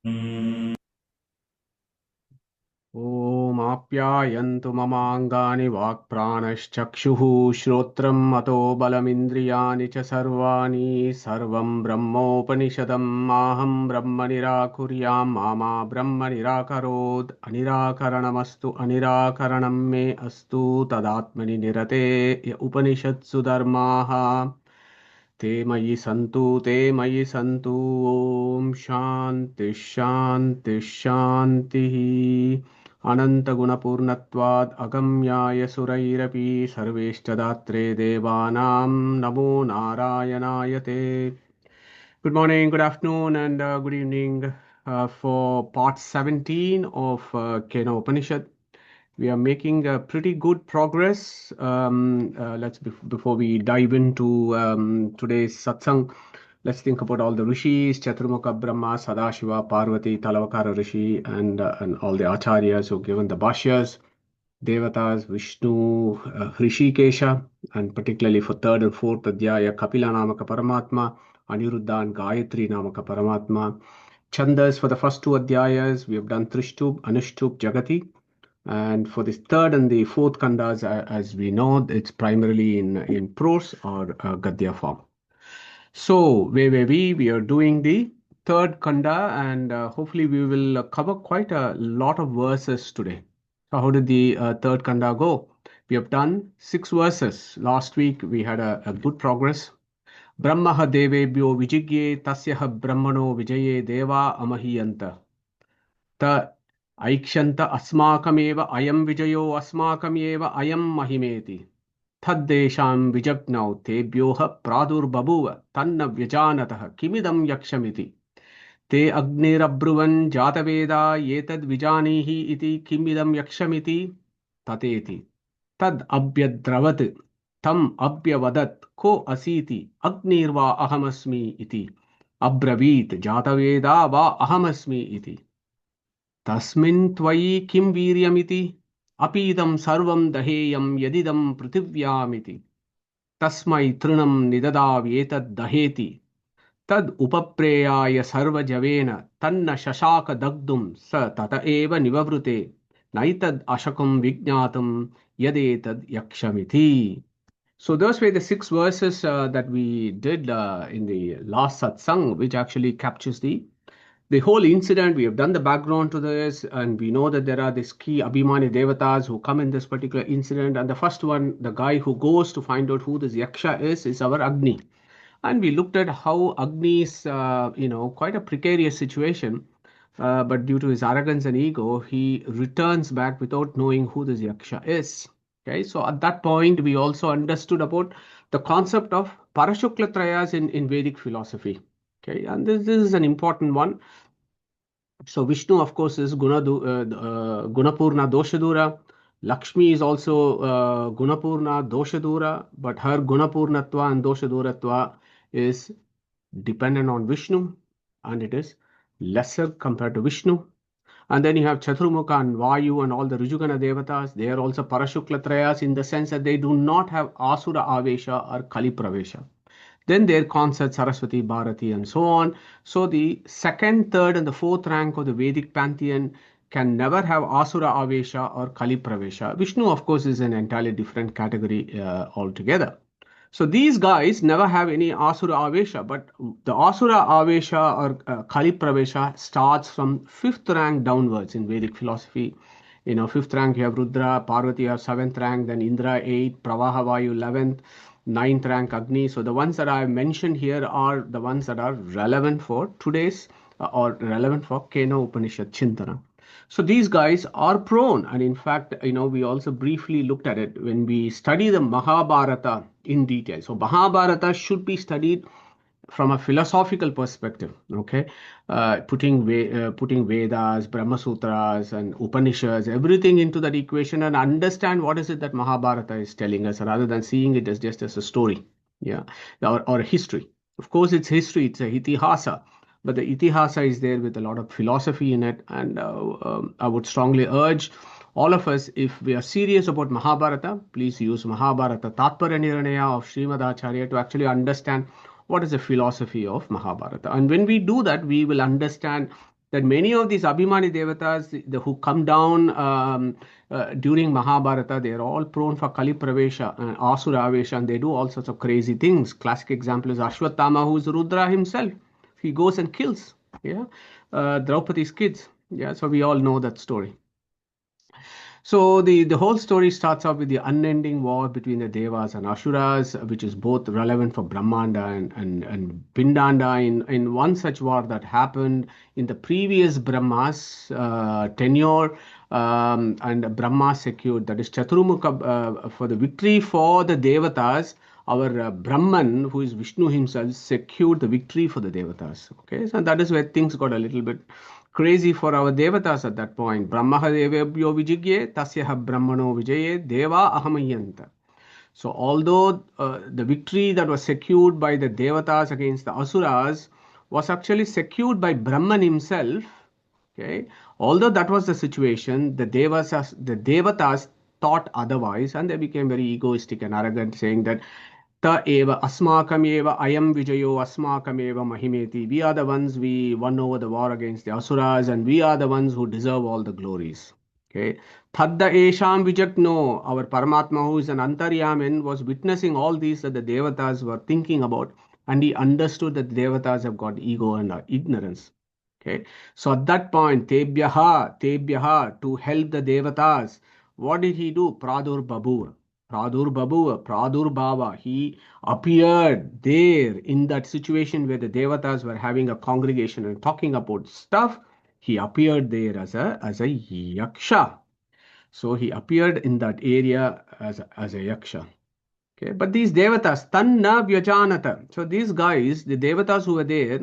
ॐ आप्यायन्तु ममाङ्गानि वाक्प्राणश्चक्षुः श्रोत्रम् अतो बलमिन्द्रियाणि च सर्वाणि सर्वं ब्रह्मोपनिषदम् माहं ब्रह्म निराकुर्यां मा ब्रह्म निराकरोत् अनिराकरणमस्तु अनिराकरणं मे अस्तु तदात्मनि निरते य उपनिषत्सु धर्माः ते मयि सन्तु ॐ शान्ति शान्ति शान्तिः अनन्तगुणपूर्णत्वाद् अगम्याय सुरैरपि सर्वेष्टदात्रे देवानां नमो नारायणाय ते. Good morning, good afternoon, and good evening for part 17 of Kena Upanishad. We are making pretty good progress. Before we dive into today's satsang, let's think about all the rishis: Chaturmukha Brahma, Sadashiva, Parvati, Talavakara Rishi, and all the acharyas who've given the bhashyas. Devatas, Vishnu, Hrishikesha, and particularly for third and fourth Adhyaya, Kapila Namaka Paramatma, Aniruddha and Gayatri Namaka Paramatma. Chandas for the first two Adhyayas, we have done Trishtub, Anushtup, Jagati. And for this third and the fourth Kandas, as we know, it's primarily in prose or Gadya form. So, where were we? We are doing the third Kanda, and hopefully we will cover quite a lot of verses today. So, how did the third Kanda go? We have done 6 verses. Last week we had a good progress. Brahmaha devebhyo vijigye tasyaha brahmano vijaye deva amahiyanta. Ta aikshanta asmakameva ayam vijayo asmakameva ayam mahimeti. तद्देशां विजग्नौ तेभ्योः प्रादुर्बभूव तन्न व्यजानतः किमिदं यक्षमिति ते अग्निरब्रुवन् जातवेदा एतद्विजानीहि इति किमिदं यक्षमिति ततेति तद् अभ्यद्रवत् तम् अभ्यवदत् को असीति अग्निर्वा अहमस्मि इति अब्रवीत् जातवेदा वा अहमस्मि इति तस्मिन् त्वयि किं वीर्यमिति अपीदं सर्वं दहेयं यदिदं पृथिव्यामिति तस्मै तृणं निददाव्येतद् दहेति तद् उपप्रेयाय सर्वजवेन तन्न शशाक दग्धुं स तत एव निववृते नैतद् अशकं विज्ञातुं यदेतद् यक्षमिति. So those were the 6 verses that we did in the last satsang, which actually captures the whole incident. We have done the background to this, and we know that there are these key Abhimani Devatas who come in this particular incident. And the first one, the guy who goes to find out who this Yaksha is our Agni. And we looked at how Agni is, quite a precarious situation. But due to his arrogance and ego, he returns back without knowing who this Yaksha is. Okay, so at that point, we also understood about the concept of Parashukla in Vedic philosophy. Okay, and this is an important one. So Vishnu, of course, is Gunapurna Doshadura. Lakshmi is also Gunapurna Doshadura, but her Gunapurnatva and Doshaduratva is dependent on Vishnu, and it is lesser compared to Vishnu. And then you have Chaturmukha and Vayu and all the Rijugana Devatas. They are also Parashukla in the sense that they do not have Asura Avesha or Kali Pravesha. Then their concepts, Saraswati, Bharati, and so on. So the second, third, and the fourth rank of the Vedic pantheon can never have Asura Avesha or Kali Pravesha. Vishnu, of course, is an entirely different category altogether. So these guys never have any Asura Avesha, but the Asura Avesha or Kali Pravesha starts from 5th rank downwards in Vedic philosophy. 5th rank you have Rudra, Parvati you have 7th rank, then Indra 8, Pravahavayu 11th, 9th rank Agni. So the ones that I have mentioned here are the ones that are relevant for today's or relevant for Kena Upanishad Chintana. So these guys are prone, and in fact, we also briefly looked at it when we study the Mahabharata in detail. So Mahabharata should be studied from a philosophical perspective, okay, putting Vedas, Brahma Sutras, and Upanishads, everything into that equation, and understand what is it that Mahabharata is telling us, rather than seeing it as just as a story, yeah, or a history. Of course, it's history; it's a itihasa, but the itihasa is there with a lot of philosophy in it, and I would strongly urge all of us, if we are serious about Mahabharata, please use Mahabharata Tatparya Nirnaya of Srimad Acharya to actually understand what is the philosophy of Mahabharata. And when we do that, we will understand that many of these Abhimani Devatas who come down during Mahabharata, they are all prone for Kali Pravesha and Asura Avesha, and they do all sorts of crazy things. Classic example is Ashwatthama, who is Rudra himself. He goes and kills, yeah, Draupadi's kids. Yeah, so we all know that story. So the whole story starts off with the unending war between the Devas and Asuras, which is both relevant for Brahmanda and Pindanda. In one such war that happened in the previous Brahma's tenure, and Brahma secured, that is Chaturmukha, for the victory for the Devatas. Our Brahman, who is Vishnu himself, secured the victory for the Devatas. Okay, so that is where things got a little bit crazy for our devatas at that point. Brahmaha devebhyo vijigye tasyaha brahmano vijaye deva ahamayanta. So although the victory that was secured by the devatas against the asuras was actually secured by Brahman himself, okay, although that was the situation, the devatas thought otherwise, and they became very egoistic and arrogant, saying that Ta eva asmakam eva ayam vijayo asmakam eva mahimeti. We are the ones, we won over the war against the asuras, and we are the ones who deserve all the glories. Okay. Tadda esham vijagno, our Paramatma, who is an Antaryamin, was witnessing all these that the Devatas were thinking about, and he understood that the Devatas have got ego and ignorance. Okay. So at that point, Tebhyaha, to help the Devatas, what did he do? Pradurbhava. He appeared there in that situation where the Devatas were having a congregation and talking about stuff. He appeared there as a yaksha. So he appeared in that area as a yaksha. Okay, but these devatas, tanna vyajanata. So these guys, the devatas who were there,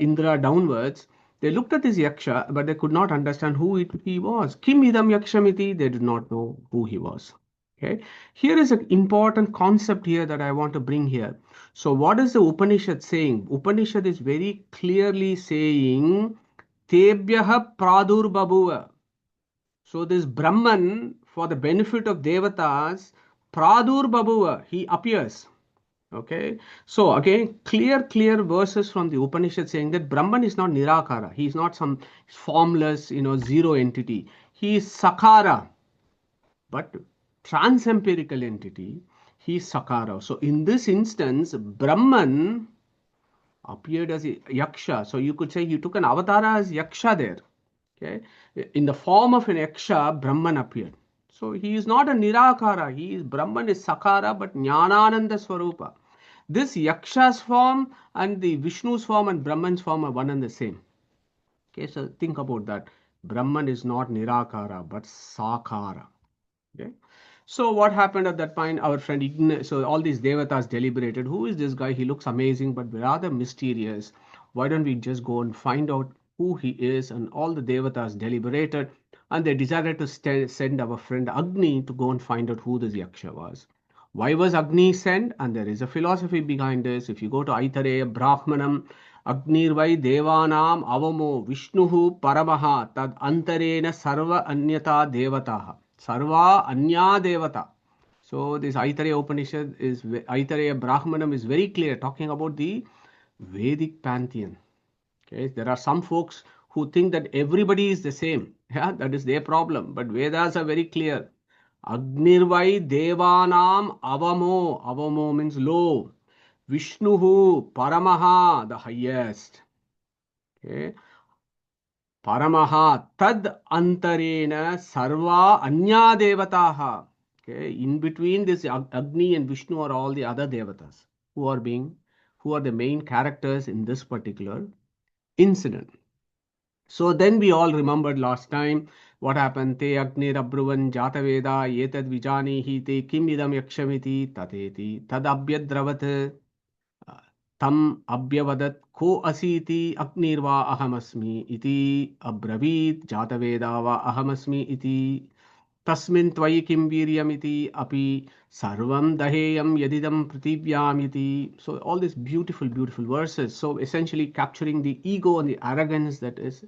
Indra downwards, they looked at this yaksha, but they could not understand who he was. Kim idam yakshamiti, they did not know who he was. Okay, here is an important concept here that I want to bring here. So what is the Upanishad saying? Upanishad is very clearly saying, Tebhyaha pradurbhabuva. So this Brahman, for the benefit of devatas, pradurbhabuva, he appears. Okay. So again, clear verses from the Upanishad saying that Brahman is not Nirakara. He is not some formless, zero entity. He is Sakara. But trans-empirical entity, he is Sakara. So in this instance, Brahman appeared as a Yaksha. So you could say he took an avatar as Yaksha there. Okay, in the form of an Yaksha, Brahman appeared. So he is not a Nirakara. Brahman is Sakara, but Jnanananda Swarupa. This Yaksha's form and the Vishnu's form and Brahman's form are one and the same. Okay, so think about that. Brahman is not Nirakara, but Sakara. Okay. So what happened at that point? Our friend so all these devatas deliberated. Who is this guy? He looks amazing, but rather mysterious. Why don't we just go and find out who he is? And all the devatas deliberated, and they decided to send our friend Agni to go and find out who this yaksha was. Why was Agni sent? And there is a philosophy behind this. If you go to Aitareya Brahmanam, Agnirvai Devanam Avamo Vishnuhu Paramaha Tad Antarena Sarva Anyata Devataha. Sarva Anya Devata. So this Aitareya Upanishad Aitareya Brahmanam is very clear, talking about the Vedic pantheon. Okay, there are some folks who think that everybody is the same. Yeah, that is their problem. But Vedas are very clear. Agnirvai Devanam Avamo. Avamo means low. Vishnuhu Paramaha, the highest. Okay. Paramaha tad antarena sarva anya devataha. Okay, in between this Agni and Vishnu are all the other devatas who are the main characters in this particular incident. So then we all remembered last time what happened. Te Agnir Abruvan Jataveda Yetad Vijani Te Kim Idam Yakshamiti Tateti Tad Abhyadravat Tam Abhyavadat Ko Asiti Agnirva Ahamasmi Iti Abravit Jataveda Ahamasmi Iti Tasmin Tvayi Kim Viryamiti Api Sarvam Daheyam Yadidam Prativyamiti. So all these beautiful verses. So essentially capturing the ego and the arrogance that is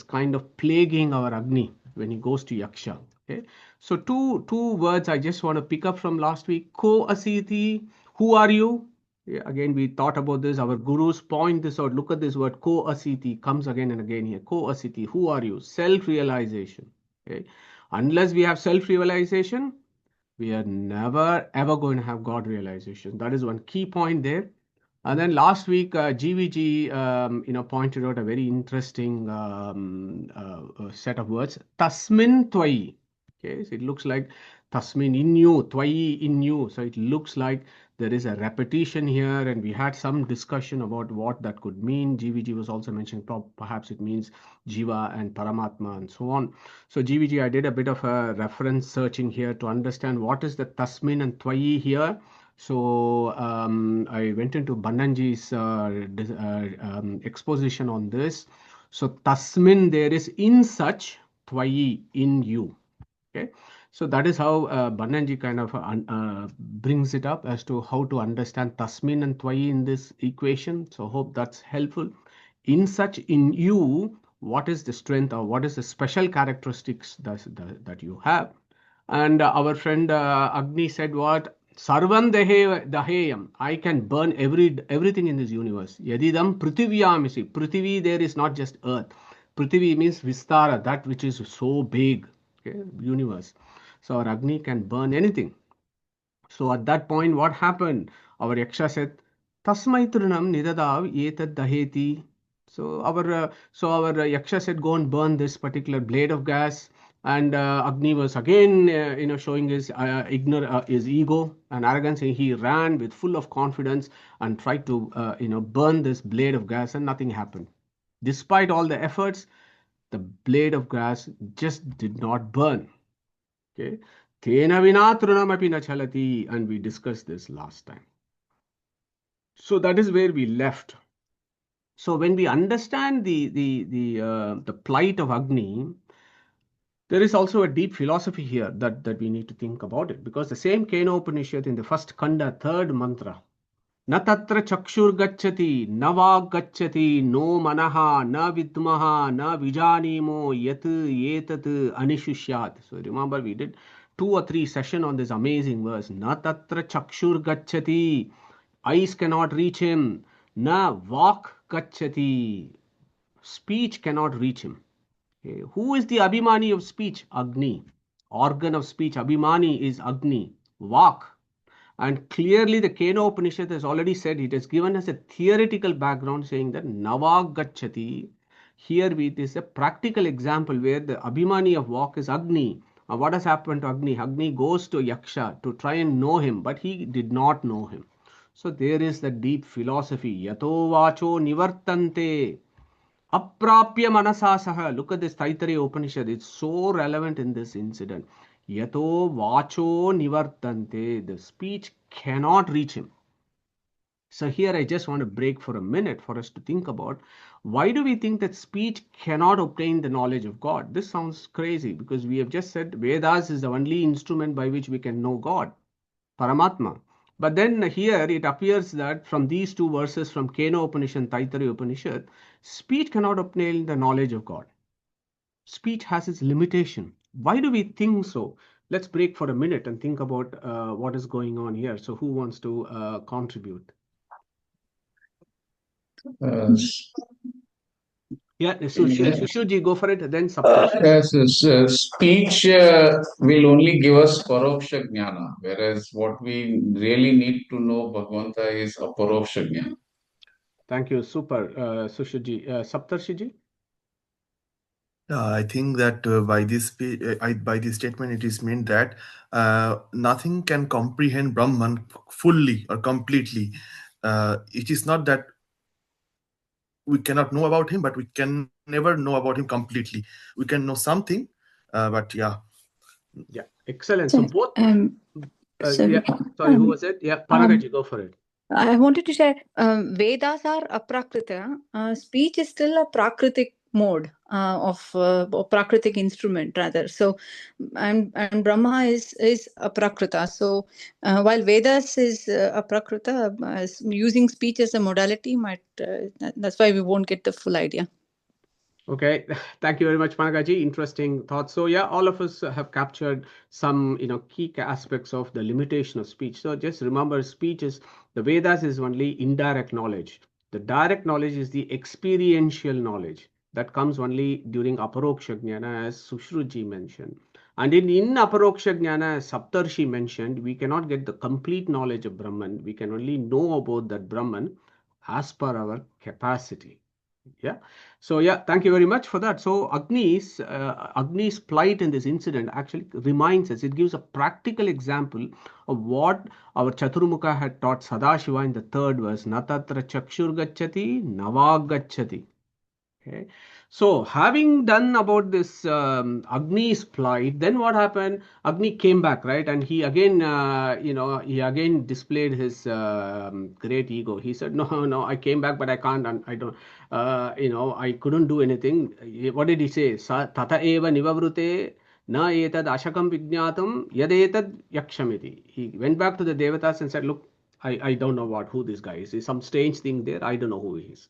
kind of plaguing our Agni when he goes to Yaksha. Okay. So two words I just want to pick up from last week. Ko Asiti, who are you? Yeah, again, we thought about this. Our gurus point this out. Look at this word, ko-asiti, comes again and again here. Ko-asiti, who are you? Self-realization. Okay. Unless we have self-realization, we are never ever going to have God realization. That is one key point there. And then last week, GVG, pointed out a very interesting set of words. Tasmin twai. Okay, so it looks like tasmin in you, twai in you. So it looks like there is a repetition here, and we had some discussion about what that could mean. GVG was also mentioning perhaps it means Jiva and Paramatma and so on. So GVG, I did a bit of a reference searching here to understand what is the tasmin and twai here. So I went into Bananji's exposition on this. So tasmin, there is in such, twai, in you. Okay, so that is how Bananji kind of brings it up as to how to understand tasmin and twai in this equation. So hope that's helpful. In such, in you, what is the strength or what is the special characteristics that you have? And our friend Agni said what? Sarvam daheyam. I can burn everything in this universe. Yadidam prithiviyamisi. Prithvi there is not just earth. Prithvi means vistara, that which is so big. Okay, universe. So our Agni can burn anything. So at that point, what happened? Our Yaksha said, Tasmai Trunam Nidadav Etad Daheti. So our Yaksha said, go and burn this particular blade of gas. And Agni was again, showing his his ego and arrogance. He ran with full of confidence and tried to, burn this blade of gas, and nothing happened. Despite all the efforts, the blade of gas just did not burn. Okay, Tena vina trunamapi na chalati, and we discussed this last time. So that is where we left. So when we understand the plight of Agni, there is also a deep philosophy here that we need to think about it, because the same Kena Upanishad in the first Kanda, third mantra, न तत्र चक्षुर्गच्छति न वाक् गच्छति no मनः न विद्मः न विजानीमो यत् एतत् अनिशुष्यात्. So remember we did 2 or 3 sessions on this amazing verse. न तत्र चक्षुर्गच्छति, eyes cannot reach him. न वाक् गच्छति, speech cannot reach him. Okay. Who is the Abhimani of speech? Agni. Organ of speech, Abhimani is Agni. Vak. And clearly the Kena Upanishad has already said, it has given us a theoretical background saying that Navag Gachati. Here it is a practical example where the Abhimani of Vak is Agni. What has happened to Agni? Agni goes to Yaksha to try and know him, but he did not know him. So there is the deep philosophy. Yato vacho nivartante. Aprapya manasasaha. Look at this Taittiriya Upanishad. It's so relevant in this incident. Yato vacho nivartante. The speech cannot reach him. So here I just want to break for a minute for us to think about, why do we think that speech cannot obtain the knowledge of God? This sounds crazy because we have just said Vedas is the only instrument by which we can know God, Paramatma. But then here it appears that from these two verses from Kena Upanishad and Taittiriya Upanishad, speech cannot obtain the knowledge of God. Speech has its limitation. Why do we think so? Let's break for a minute and think about what is going on here. So who wants to contribute? Yeah, Sushruji, go for it. Then Saptarshi. Yes, speech will only give us paroksha jnana, whereas what we really need to know Bhagavanta is aparoksha jnana. Thank you. Super, Sushruji. Saptarshiji? I think that by this statement, it is meant that nothing can comprehend Brahman fully or completely. It is not that we cannot know about him, but we can never know about him completely. We can know something, but yeah. Yeah, excellent. So both. Sorry. Yeah, sorry, who was it? Yeah, Panagaji, go for it. I wanted to share, Vedas are aprakrita. Speech is still a prakritic mode of prakritic instrument rather. So, and Brahma is aprakrita. So, while Vedas is aprakrita, using speech as a modality might. That's why we won't get the full idea. Okay, thank you very much, Panagaji. Interesting thoughts. So yeah, all of us have captured some key aspects of the limitation of speech. So just remember, speech is the Vedas is only indirect knowledge. The direct knowledge is the experiential knowledge that comes only during aparoksha jnana, as Sushruji mentioned. And in aparoksha jnana, as Saptarshi mentioned, we cannot get the complete knowledge of Brahman. We can only know about that Brahman as per our capacity. Yeah. So yeah, thank you very much for that. So Agni's plight in this incident actually reminds us. It gives a practical example of what our Chaturmukha had taught Sadashiva in the third verse. Natatra chakshur gacchati navagacchati. Okay. So having done about this Agni's plight, then what happened? Agni came back, right? And he again, he again displayed his great ego. He said, "No, no, I came back, but I can't. I don't. I couldn't do anything." What did he say? Tata eva nivavrute na etad ashakam vijnatam yadetad yakshamiti. He went back to the devatas and said, "Look, I don't know who this guy is. There's some strange thing there. I don't know who he is."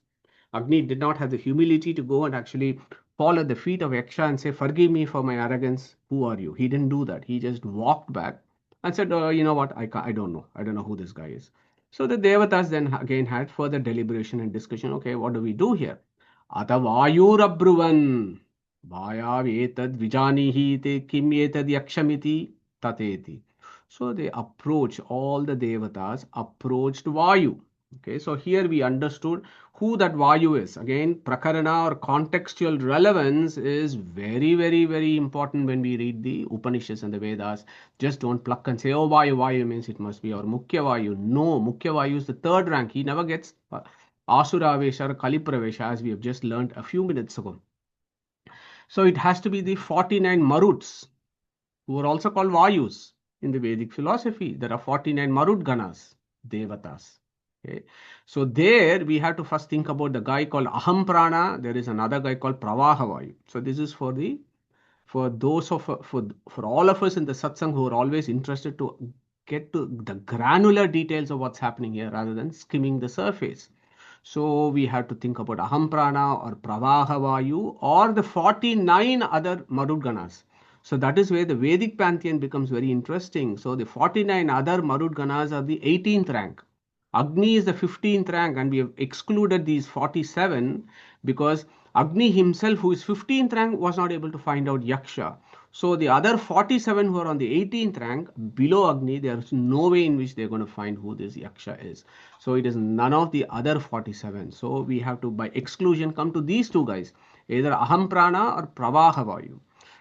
Agni did not have the humility to go and actually fall at the feet of Yaksha and say, "Forgive me for my arrogance. Who are you?" He didn't do that. He just walked back and said, "You know what? I don't know. I don't know who this guy is." So the Devatas then again had further deliberation and discussion. Okay, what do we do here? Atavayurabruvan Vayav etad vijanihi te kim etad yakshamiti tateti. So they approach, all the Devatas approached Vayu. Okay, so here we understood who that Vayu is. Again, prakarana or contextual relevance is very, very, very important when we read the Upanishads and the Vedas. Just don't pluck and say, "Oh, Vayu, Vayu means it must be our Mukhya Vayu." No, Mukhya Vayu is the third rank. He never gets Asura Vesha or Kalipravesha, as we have just learned a few minutes ago. So it has to be the 49 Maruts, who are also called Vayus in the Vedic philosophy. There are 49 Marut Ganas, Devatas. Okay. So there we have to first think about the guy called Aham Prana. There is another guy called Pravaha Vayu. So this is for those of for all of us in the satsang who are always interested to get to the granular details of what's happening here rather than skimming the surface. So we have to think about Aham Prana or Pravaha Vayu or the 49 other Marudganas. So that is where the Vedic pantheon becomes very interesting. So the 49 other Marudganas are the 18th rank. Agni is the 15th rank, and we have excluded these 47 because Agni himself, who is 15th rank, was not able to find out Yaksha. So the other 47 who are on the 18th rank below Agni, there is no way in which they're going to find who this Yaksha is. So it is none of the other 47. So we have to, by exclusion, come to these two guys, either Aham Prana or Pravaha Vayu.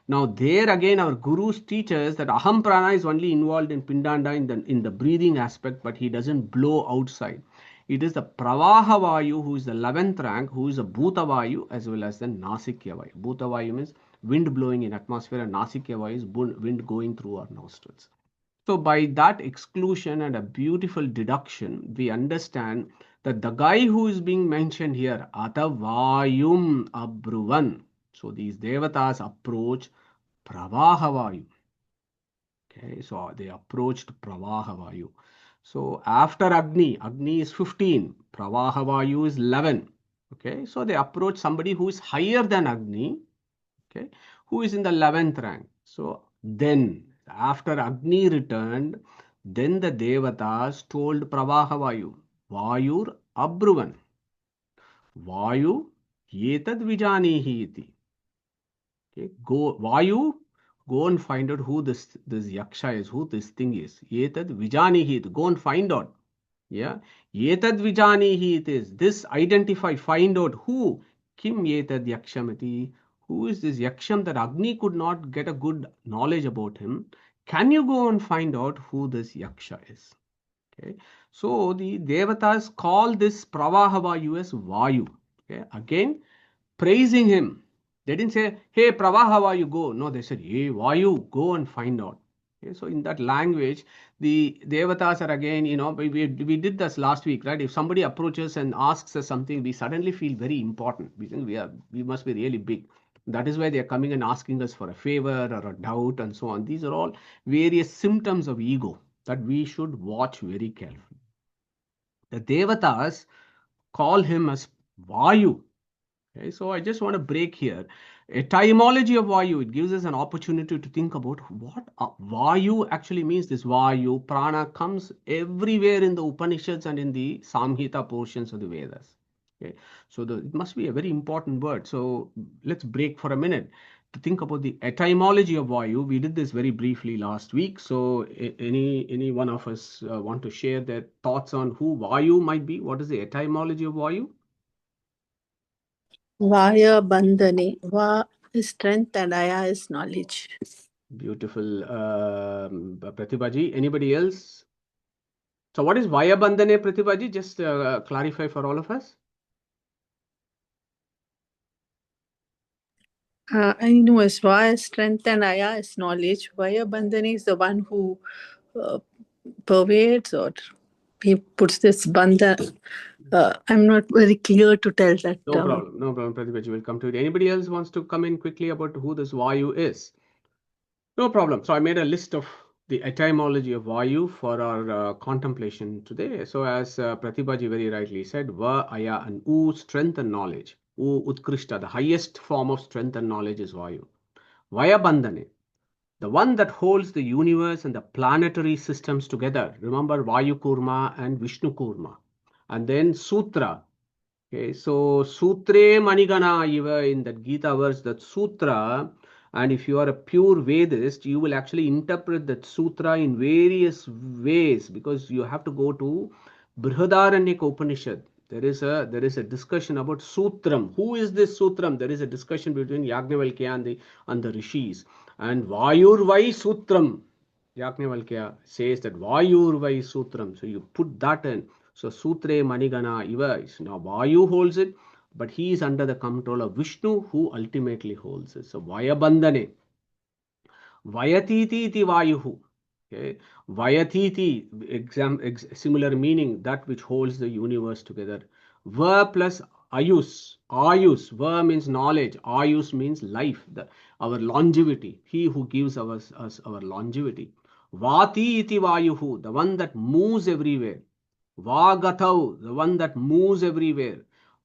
Now there again our gurus teach us that Aham Prana is only involved in Pindanda in the breathing aspect, but he doesn't blow outside. It is the Pravaha Vayu who is the 11th rank, who is a Bhuta Vayu as well as the Nasikya Vayu. Bhuta Vayu means wind blowing in atmosphere, and Nasikya Vayu is wind going through our nostrils. So by that exclusion and a beautiful deduction, we understand that the guy who is being mentioned here, Atavayum Abruvan. So these devatas approach Pravahavayu. Okay, so they approached Pravahavayu. So after Agni is 15, Pravahavayu is 11. Okay, so they approach somebody who is higher than Agni, okay, who is in the 11th rank. So then after Agni returned, then the Devatas told Pravahavayu, Vayur Abruvan, Vayu Yetad Vijanihi iti. Okay, Vayu, go and find out who this Yaksha is, who this thing is. Yetad Vijanihi, go and find out. Yeah, Yetad Vijanihi it is. This identify, find out who. Kim Yetad Yakshamati. Who is this Yaksham that Agni could not get a good knowledge about him? Can you go and find out who this Yaksha is? Okay, so the Devatas call this Pravahavayu as Vayu. Okay, again praising him. They didn't say, "Hey, Pravahavayu, go." No, they said, "Hey, Vayu, go and find out." Okay, so in that language, the Devatas are again, we did this last week, right? If somebody approaches and asks us something, we suddenly feel very important. We think we must be really big. That is why they are coming and asking us for a favor or a doubt and so on. These are all various symptoms of ego that we should watch very carefully. The Devatas call him as Vayu. Okay, so I just want to break here. Etymology of Vayu, it gives us an opportunity to think about what Vayu actually means. This Vayu, Prana comes everywhere in the Upanishads and in the Samhita portions of the Vedas. Okay, so it must be a very important word. So let's break for a minute to think about the etymology of Vayu. We did this very briefly last week. So any one of us want to share their thoughts on who Vayu might be? What is the etymology of Vayu? Vaya bandhane. Va is strength and aya is knowledge. Beautiful. Pratibhaji, anybody else? So what is Vaya Bandhane, Pratibhaji? Just clarify for all of us. I know as Vaya is strength and aya is knowledge. Vaya bandhane is the one who pervades or he puts this bandhan. I'm not very clear to tell that. No problem, Pratibhaji. We'll come to it. Anybody else wants to come in quickly about who this Vayu is? No problem. So I made a list of the etymology of Vayu for our contemplation today. So as Pratibhaji very rightly said, Va, Aya and U, strength and knowledge. U, Utkrishta, the highest form of strength and knowledge is Vayu. Vaya Bandhane, the one that holds the universe and the planetary systems together. Remember Vayu Kurma and Vishnu Kurma. And then Sutra. Okay, so Sutre Manigana Iva in that Gita verse, that Sutra, and if you are a pure Vedist, you will actually interpret that Sutra in various ways because you have to go to Brihadaranyaka Upanishad. There is a discussion about Sutram. Who is this Sutram? There is a discussion between Yagnavalkya and the rishis. And Vayurvai Sutram. Yagnavalkya says that Vayurvai Sutram. So you put that in. So Sutre Manigana Iva is now Vayu holds it, but he is under the control of Vishnu who ultimately holds it. So Vayabandhane. Vayatiti iti Vayuhu. Okay. Vayatiti, similar meaning, that which holds the universe together. Va plus Ayus. Ayus. Va means knowledge. Ayus means life, our longevity. He who gives us our longevity. Vati iti Vayuhu, the one that moves everywhere. Vagatau, the one that moves everywhere.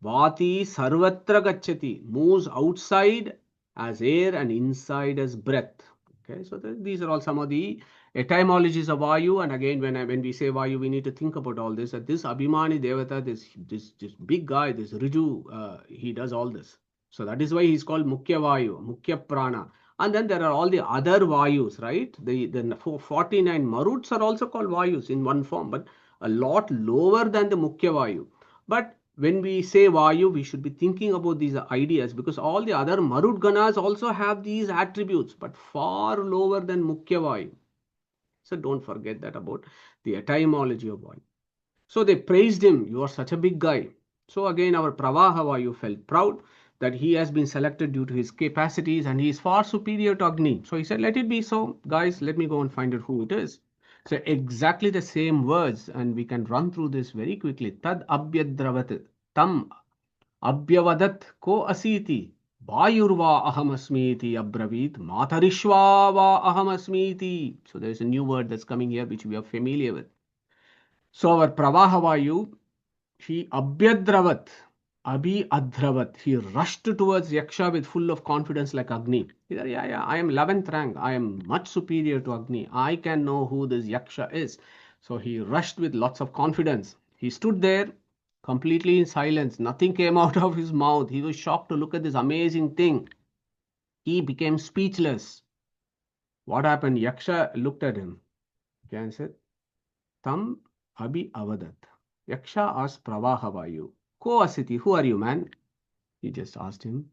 Vati sarvatra gacchati, moves outside as air and inside as breath. Okay, so these are all some of the etymologies of Vayu. And again, when we say Vayu, we need to think about all this. That this Abhimani Devata, this big guy, this Riju, he does all this. So that is why he's called Mukhya Vayu, Mukhya Prana. And then there are all the other Vayus, right? The 49 Maruts are also called Vayus in one form, but a lot lower than the Mukhya Vayu. But when we say Vayu, we should be thinking about these ideas because all the other Marut Ganas also have these attributes, but far lower than Mukhya Vayu. So don't forget that about the etymology of Vayu. So they praised him. You are such a big guy. So again, our Pravaha Vayu felt proud that he has been selected due to his capacities and he is far superior to Agni. So he said, let it be so. Guys, let me go and find out who it is. So exactly the same words, and we can run through this very quickly. Tad abhyadravat tam abhyavadat ko asiti vayurva ahamasmiti abravit matarishva va ahamasmiti. So there's a new word that's coming here which we are familiar with. So our Pravaha Vayu, he abhyadravat, abhi-adravat. He rushed towards Yaksha with full of confidence like Agni. He said, yeah, I am 11th rank. I am much superior to Agni. I can know who this Yaksha is. So he rushed with lots of confidence. He stood there completely in silence. Nothing came out of his mouth. He was shocked to look at this amazing thing. He became speechless. What happened? Yaksha looked at him. Okay, and said, Tam abhi avadat. Yaksha asked Pravaha Vayu, Ko asiti, who are you, man? He just asked him,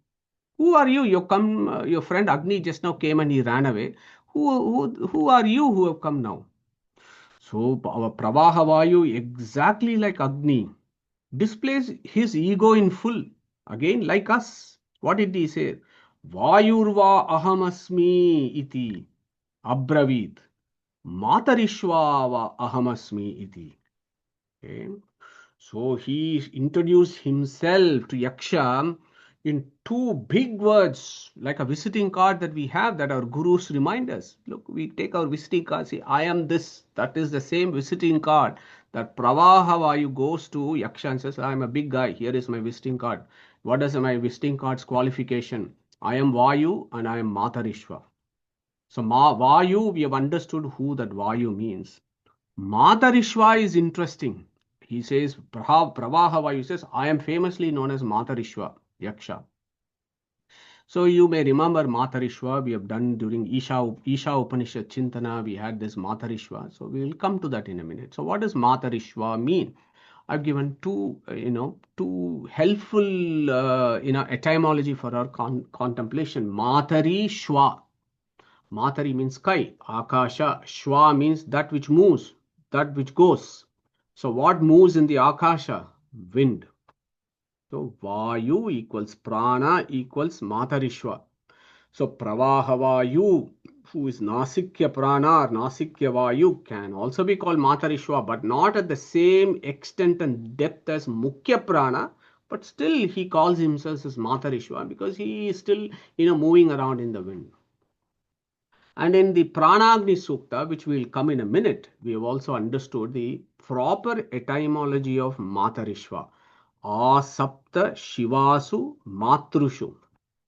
who are you? You come, your friend Agni just now came and he ran away. Who are you who have come now? So our Pravaha Vayu, exactly like Agni, displays his ego in full. Again, like us. What did he say? Vayurva ahamasmi iti abravit. Matarishva ahamasmi iti. Okay. So he introduced himself to Yaksha in two big words, like a visiting card that we have that our gurus remind us. Look, we take our visiting card, say, I am this. That is the same visiting card that Pravaha Vayu goes to Yaksha and says, I am a big guy. Here is my visiting card. What is my visiting card's qualification? I am Vayu and I am Matarishwa. So Vayu, we have understood who that Vayu means. Matarishwa is interesting. He says, Pravaha Vayu says, I am famously known as Matarishwa, Yaksha. So you may remember Matarishwa, we have done during Isha Upanishad Chintana, we had this Matarishwa. So we will come to that in a minute. So what does Matarishwa mean? I've given two helpful, etymology for our contemplation. Matari Shwa. Matari means sky. Akasha. Shwa means that which moves, that which goes. So what moves in the Akasha? Wind. So Vayu equals Prana equals Matarishwa. So Pravaha Vayu, who is Nasikya Prana or Nasikya Vayu, can also be called Matarishwa, but not at the same extent and depth as Mukhya Prana. But still, he calls himself as Matarishwa because he is still, moving around in the wind. And in the Pranagni Sukta, which will come in a minute, we have also understood the proper etymology of Matarishwa. Asapta Shivasu Matrushu.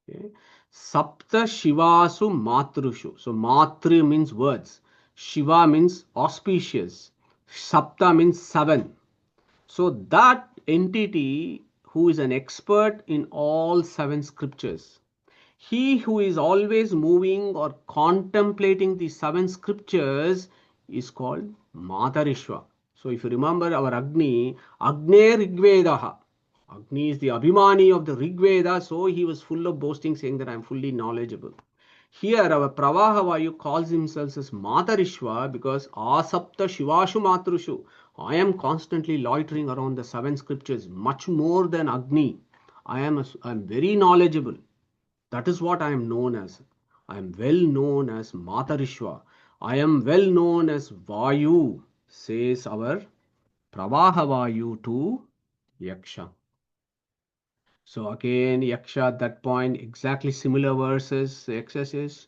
Okay. Sapta Shivasu Matrushu. So Matru means words. Shiva means auspicious. Sapta means 7. So that entity who is an expert in all 7 scriptures, he who is always moving or contemplating the 7 scriptures is called Matarishwa. So if you remember our Agni Rigvedaha. Agni is the Abhimani of the Rigveda, so he was full of boasting, saying that I am fully knowledgeable. Here our Pravaha Vayu calls himself as Matarishwa because Asapta Shivashu Matrushu. I am constantly loitering around the 7 scriptures much more than Agni. I am very knowledgeable. That is what I am known as. I am well known as Matarishwa. I am well known as Vayu, says our Pravaha Vayu to Yaksha. So again, Yaksha at that point, exactly similar verses. Yaksha says,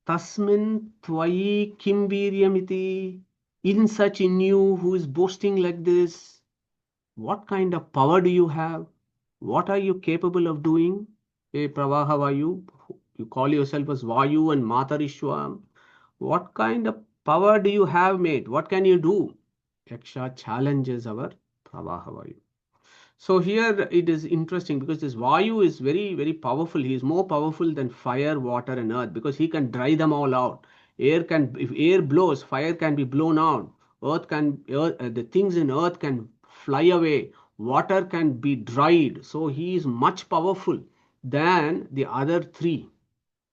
Tasmin Twayi Kim Viryamiti. In such in you who is boasting like this, what kind of power do you have? What are you capable of doing? Hey Pravaha Vayu, you call yourself as Vayu and Matarishwa. What kind of power do you have, mate? What can you do? Yaksha challenges our Pravaha Vayu. So here it is interesting because this Vayu is very, very powerful. He is more powerful than fire, water and earth because he can dry them all out. If air blows, fire can be blown out. The things in earth can fly away. Water can be dried. So he is much powerful than the other 3.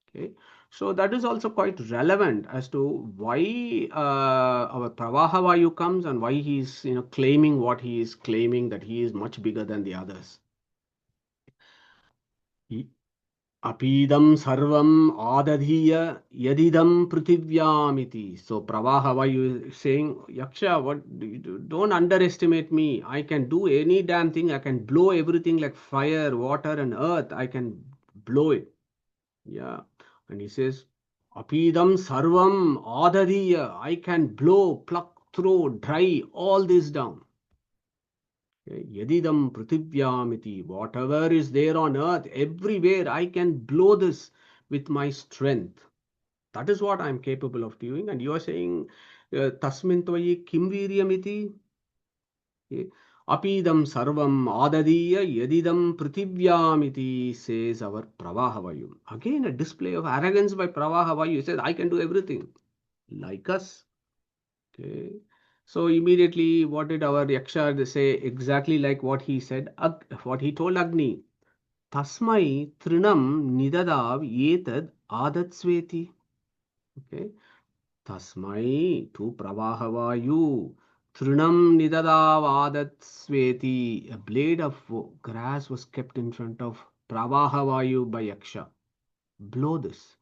Okay. So that is also quite relevant as to why our Pravaha Vayu comes and why he is claiming what he is claiming, that he is much bigger than the others. Apidam sarvam adadhiya yadidam prithivyaamiti. So Pravaha Vayu is saying, Yaksha, don't underestimate me. I can do any damn thing. I can blow everything like fire, water and earth. I can blow it. Yeah. And he says, Apidam sarvam adadiya. I can blow, pluck, throw, dry all this down. Yadidam prithivyamiti. Whatever is there on earth, everywhere, I can blow this with my strength. That is what I am capable of doing. And you are saying, Tasmin tvayi kim viryamiti. Apidam sarvam adadiya yadidam prithivyamiti, says our Pravaha Vayu. Again, a display of arrogance by Pravaha Vayu. He says, I can do everything. Like us. Okay. So immediately, what did our Yaksha say? Exactly like what he said, what he told Agni. Tasmai trinam nidadav etad adatsveti. Okay. Tasmai to Pravaha Vayu. Trinam nidadavadat sveti. A blade of grass was kept in front of Pravaha Vayu by Yaksha. Blow this.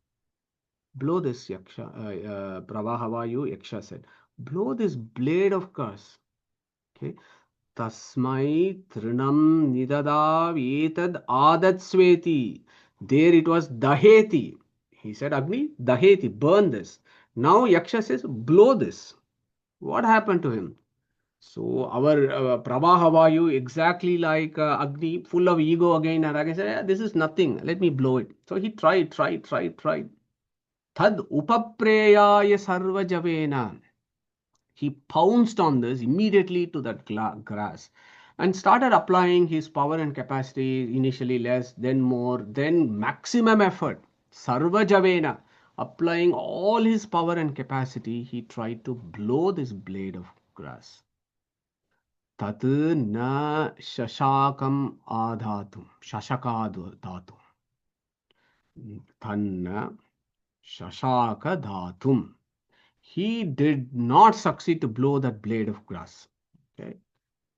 Blow this, Yaksha. Pravaha Vayu, Yaksha said. Blow this blade of grass. Okay. Tasmai trinam nidadav etad adat sveti. There it was daheti. He said, Agni, daheti, burn this. Now Yaksha says, blow this. What happened to him? So our Pravahavayu, exactly like Agni, full of ego again, and again said, this is nothing, let me blow it. So he tried. Tad upapreyaya sarva javena. He pounced on this immediately to that grass and started applying his power and capacity, initially less, then more, then maximum effort. Sarva javena. Applying all his power and capacity, he tried to blow this blade of grass. Tat na shashakam adhatum. Shashakadhatum. Tanna shashaka dhatum. He did not succeed to blow that blade of grass. Okay.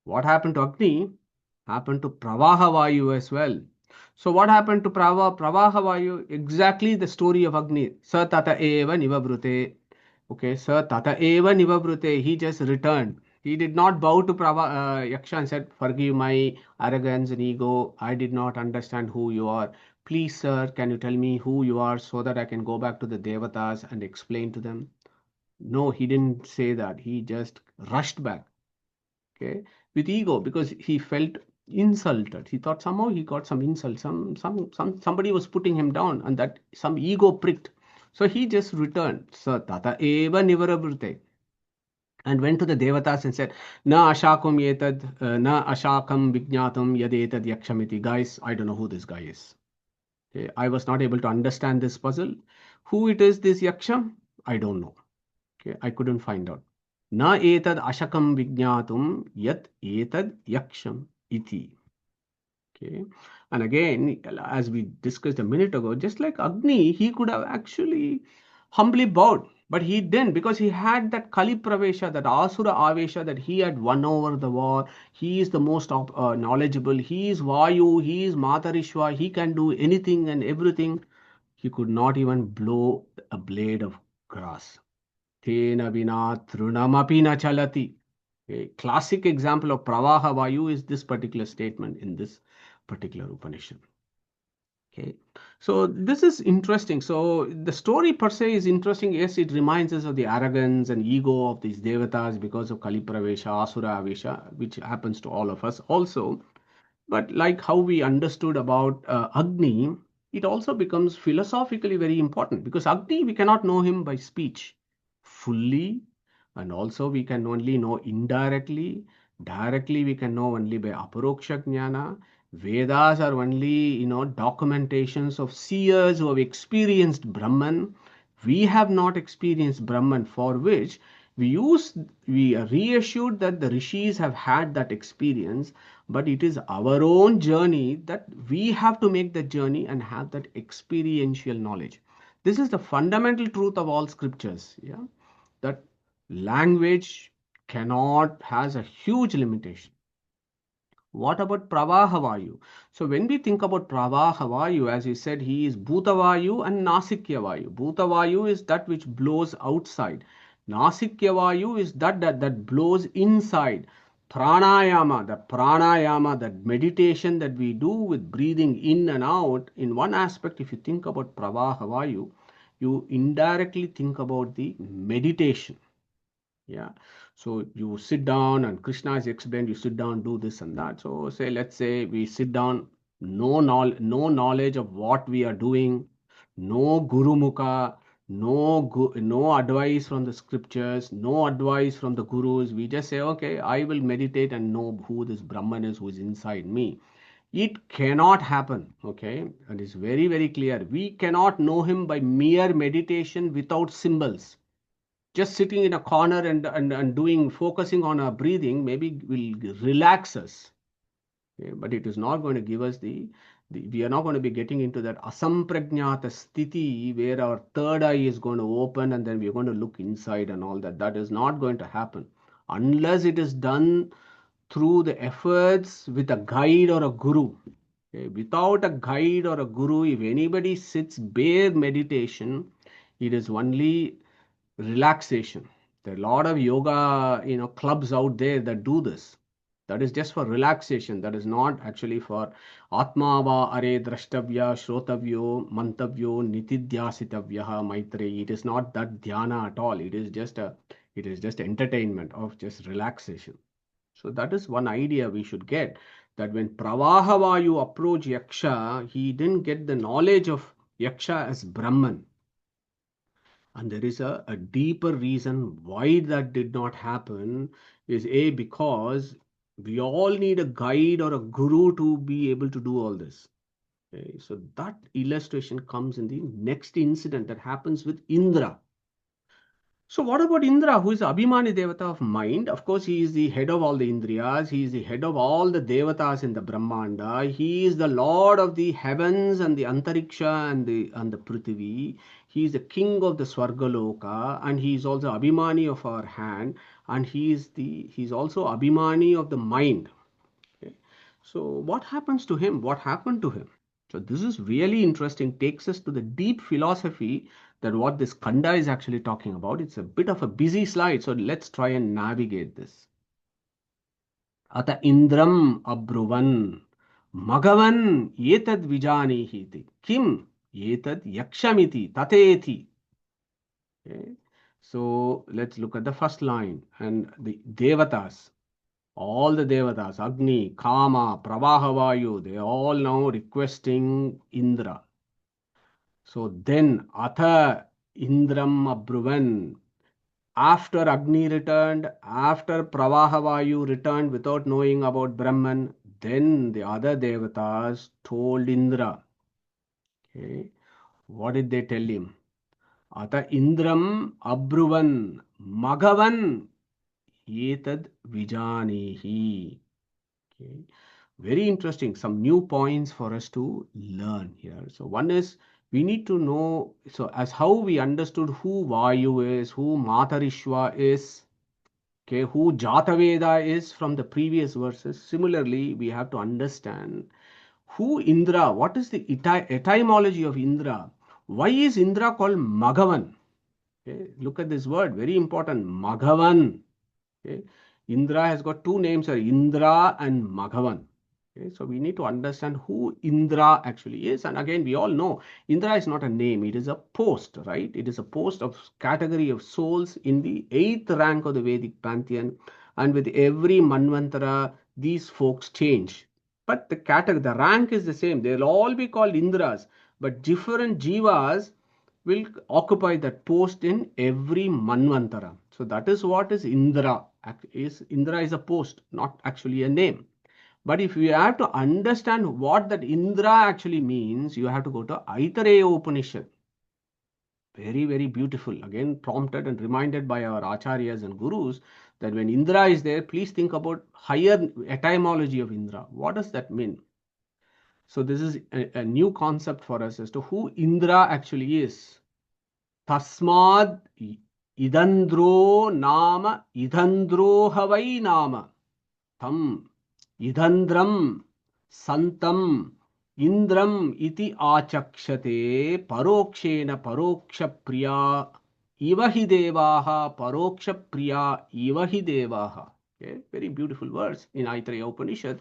What happened to Agni happened to Pravahavayu as well. So what happened to Pravahavayu? Exactly the story of Agni. Sa tata eva nivabrute. Okay, Sa tata eva nivabrute. He just returned. He did not bow to Yaksha and said, forgive my arrogance and ego. I did not understand who you are. Please, sir, can you tell me who you are so that I can go back to the Devatas and explain to them? No, he didn't say that. He just rushed back, okay, with ego because he felt insulted. He thought somehow he got some insult. Somebody was putting him down, and that some ego pricked. So he just returned. Sa tata eva nivarabrute. And went to the devatas and said, Na ashakum yetad, na ashakam vijnatam yadetad yakshamiti. Guys, I don't know who this guy is. Okay, I was not able to understand this puzzle. Who it is, this yaksham? I don't know. Okay, I couldn't find out. Na etad ashakam vijnatum yat etad yaksham iti. Okay, and again, as we discussed a minute ago, just like Agni, he could have actually humbly bowed, but he didn't because he had that Kali Pravesha, that Asura Avesha, that he had won over the war. He is the most knowledgeable. He is Vayu. He is Matarishwa. He can do anything and everything. He could not even blow a blade of grass. Tena vina trunamapi na chalati. A classic example of Pravaha Vayu is this particular statement in this particular Upanishad. Okay, so this is interesting. So the story per se is interesting. Yes, it reminds us of the arrogance and ego of these devatas because of Kali Pravesha, Asura Avesha, which happens to all of us also. But like how we understood about Agni, it also becomes philosophically very important because Agni, we cannot know him by speech fully, and also we can only know indirectly. Directly, we can know only by aparoksha jnana. Vedas are only, documentations of seers who have experienced Brahman. We have not experienced Brahman, for which we are reassured that the rishis have had that experience, but it is our own journey that we have to make the journey and have that experiential knowledge. This is the fundamental truth of all scriptures. Yeah, that language has a huge limitation. What about Pravahavayu? So when we think about Pravahavayu, as you said, he is Bhutavayu and Nasikyavayu. Bhutavayu is that which blows outside. Nasikyavayu is that blows inside. Pranayama, that meditation that we do with breathing in and out. In one aspect, if you think about Pravahavayu, you indirectly think about the meditation. Yeah, so you sit down and Krishna has explained, you sit down, do this and that. So let's say we sit down, no knowledge of what we are doing, no guru mukha, no advice from the scriptures, no advice from the gurus. We just say, okay, I will meditate and know who this Brahman is, who is inside me. It cannot happen. Okay, and it's very, very clear. We cannot know him by mere meditation without symbols. Just sitting in a corner and doing focusing on our breathing maybe will relax us. Okay? But it is not going to give us we are not going to be getting into that asamprajnata sthiti where our third eye is going to open and then we're going to look inside and all that. That is not going to happen unless it is done through the efforts with a guide or a guru. Okay? Without a guide or a guru, if anybody sits bare meditation, it is only relaxation. There are a lot of yoga, clubs out there that do this. That is just for relaxation. That is not actually for Atma va are drashtavya, shrotavyo, mantavyo, nitidyasitavya, maitre. It is not that dhyana at all. It is just entertainment of just relaxation. So that is one idea we should get, that when Pravahavayu approached Yaksha, he didn't get the knowledge of Yaksha as Brahman. And there is a deeper reason why that did not happen is because we all need a guide or a guru to be able to do all this. Okay, so that illustration comes in the next incident that happens with Indra. So what about Indra, who is Abhimani Devata of mind? Of course, he is the head of all the Indriyas. He is the head of all the Devatas in the Brahmanda. He is the Lord of the heavens and the Antariksha and the Prithvi. He is the king of the Swargaloka, and he is also Abhimani of our hand, and he is also Abhimani of the mind. Okay. So what happens to him? What happened to him? So this is really interesting, takes us to the deep philosophy that what this Kanda is actually talking about. It's a bit of a busy slide, so let's try and navigate this. Ata Indram Abruvan Magavan Yetad Vijanihiti Kim Yetad Yakshamiti Tateti. Okay. So let's look at the first line and the Devatas. All the Devatas, Agni, Kama, Pravahavayu, they all now requesting Indra. So then, Atha Indram Abruvan, after Agni returned, after Pravahavayu returned without knowing about Brahman, then the other Devatas told Indra. Okay. What did they tell him? Atha Indram Abruvan, Magavan, Etad Vijanihi. Okay. Very interesting. Some new points for us to learn here. So one is we need to know, so as how we understood who Vayu is, who Matarishwa is, okay, who Jataveda is from the previous verses. Similarly, we have to understand who Indra, what is the etymology of Indra? Why is Indra called Magavan? Okay, look at this word, very important, Magavan. Okay. Indra has got two names, Indra and Magavan. Okay. So we need to understand who Indra actually is. And again, we all know Indra is not a name, it is a post, right? It is a post of category of souls in the 8th rank of the Vedic pantheon. And with every Manvantara, these folks change. But the rank is the same. They'll all be called Indras, but different jivas will occupy that post in every Manvantara. So that is what is Indra. Indra is a post, not actually a name. But if you have to understand what that Indra actually means, you have to go to Aitareya Upanishad. Very, very beautiful. Again, prompted and reminded by our acharyas and gurus that when Indra is there, please think about higher etymology of Indra. What does that mean? So this is a new concept for us as to who Indra actually is. Tasmad idandro nama idandro havai nama tam idandram santam indram iti achakshate parokshena paroksha priya ivahi devaha paroksha priya ivahi devaha. Okay, very beautiful words in Aitareya Upanishad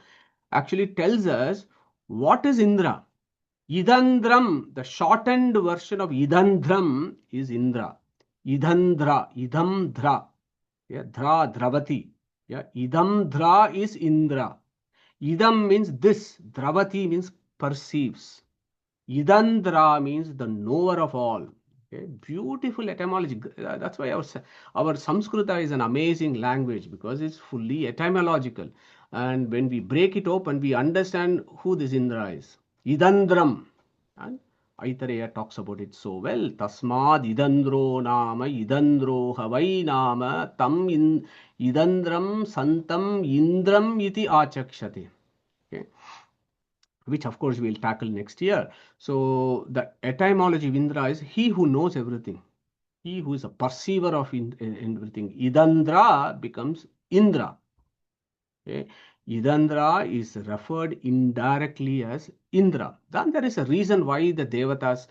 actually tells us what is Indra. Idandram, the shortened version of Idandram is Indra. Idandra, Idamdra, yeah, Dra, Dravati. Yeah, Idamdra is Indra. Idam means this, Dravati means perceives. Idandra means the knower of all. Okay, beautiful etymology. That's why our Samskrita is an amazing language because it's fully etymological. And when we break it open, we understand who this Indra is. Idandram. And Aitareya talks about it so well. Tasmad idandro nama idandro havai nama tam idandram santam indram iti achakshate. Okay. Which of course we'll tackle next year. So the etymology of Indra is he who knows everything. He who is a perceiver of everything. Idandra becomes Indra. Okay. Idandra is referred indirectly as Indra. Then there is a reason why the Devatas,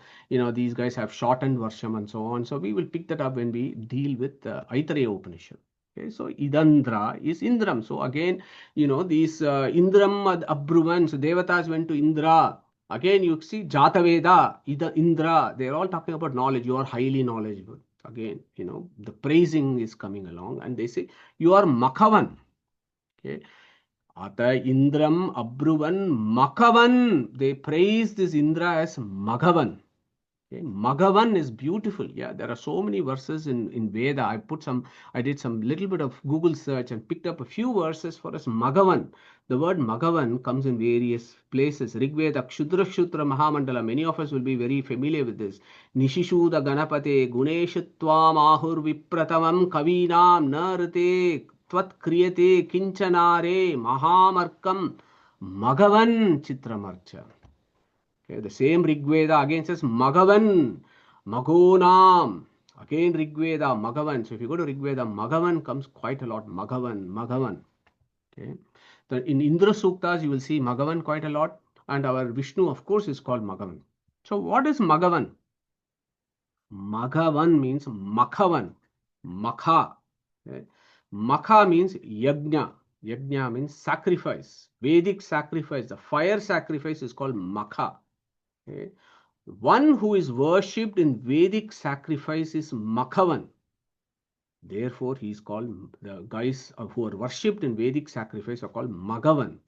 these guys have shortened Varsham and so on. So we will pick that up when we deal with Aitareya Upanishad. Okay, so Idandra is Indram. So again, these Indram Abruvan, so Devatas went to Indra. Again, you see Jataveda, Indra, they're all talking about knowledge. You are highly knowledgeable. Again, the praising is coming along and they say, you are Makavan. Okay. Ata Indram Abruvan Makavan. They praise this Indra as Magavan. Okay. Magavan is beautiful. Yeah, there are so many verses in Veda. I did some little bit of Google search and picked up a few verses for us. Magavan. The word Magavan comes in various places. Rigveda, Kshudra Kshudra Mahamandala. Many of us will be very familiar with this. Nishishuda Ganapate Guneshutvam Ahur Vipratamam Kavinam Narate Tvat Kriyate Kinchanare Mahamarkam Magavan Chitramarcha. Okay, the same Rigveda again says Magavan, Magonam. Again Rigveda, Magavan. So if you go to Rigveda, Magavan comes quite a lot. Magavan, Magavan. Okay. In Indra Suktas, you will see Magavan quite a lot. And our Vishnu, of course, is called Magavan. So what is Magavan? Magavan means Makhavan. Makha. Okay. Makha means Yajna. Yajna means sacrifice. Vedic sacrifice. The fire sacrifice is called Makha. Okay. One who is worshipped in Vedic sacrifice is Makhavan. Therefore, he is called, the guys who are worshipped in Vedic sacrifice are called Magavan.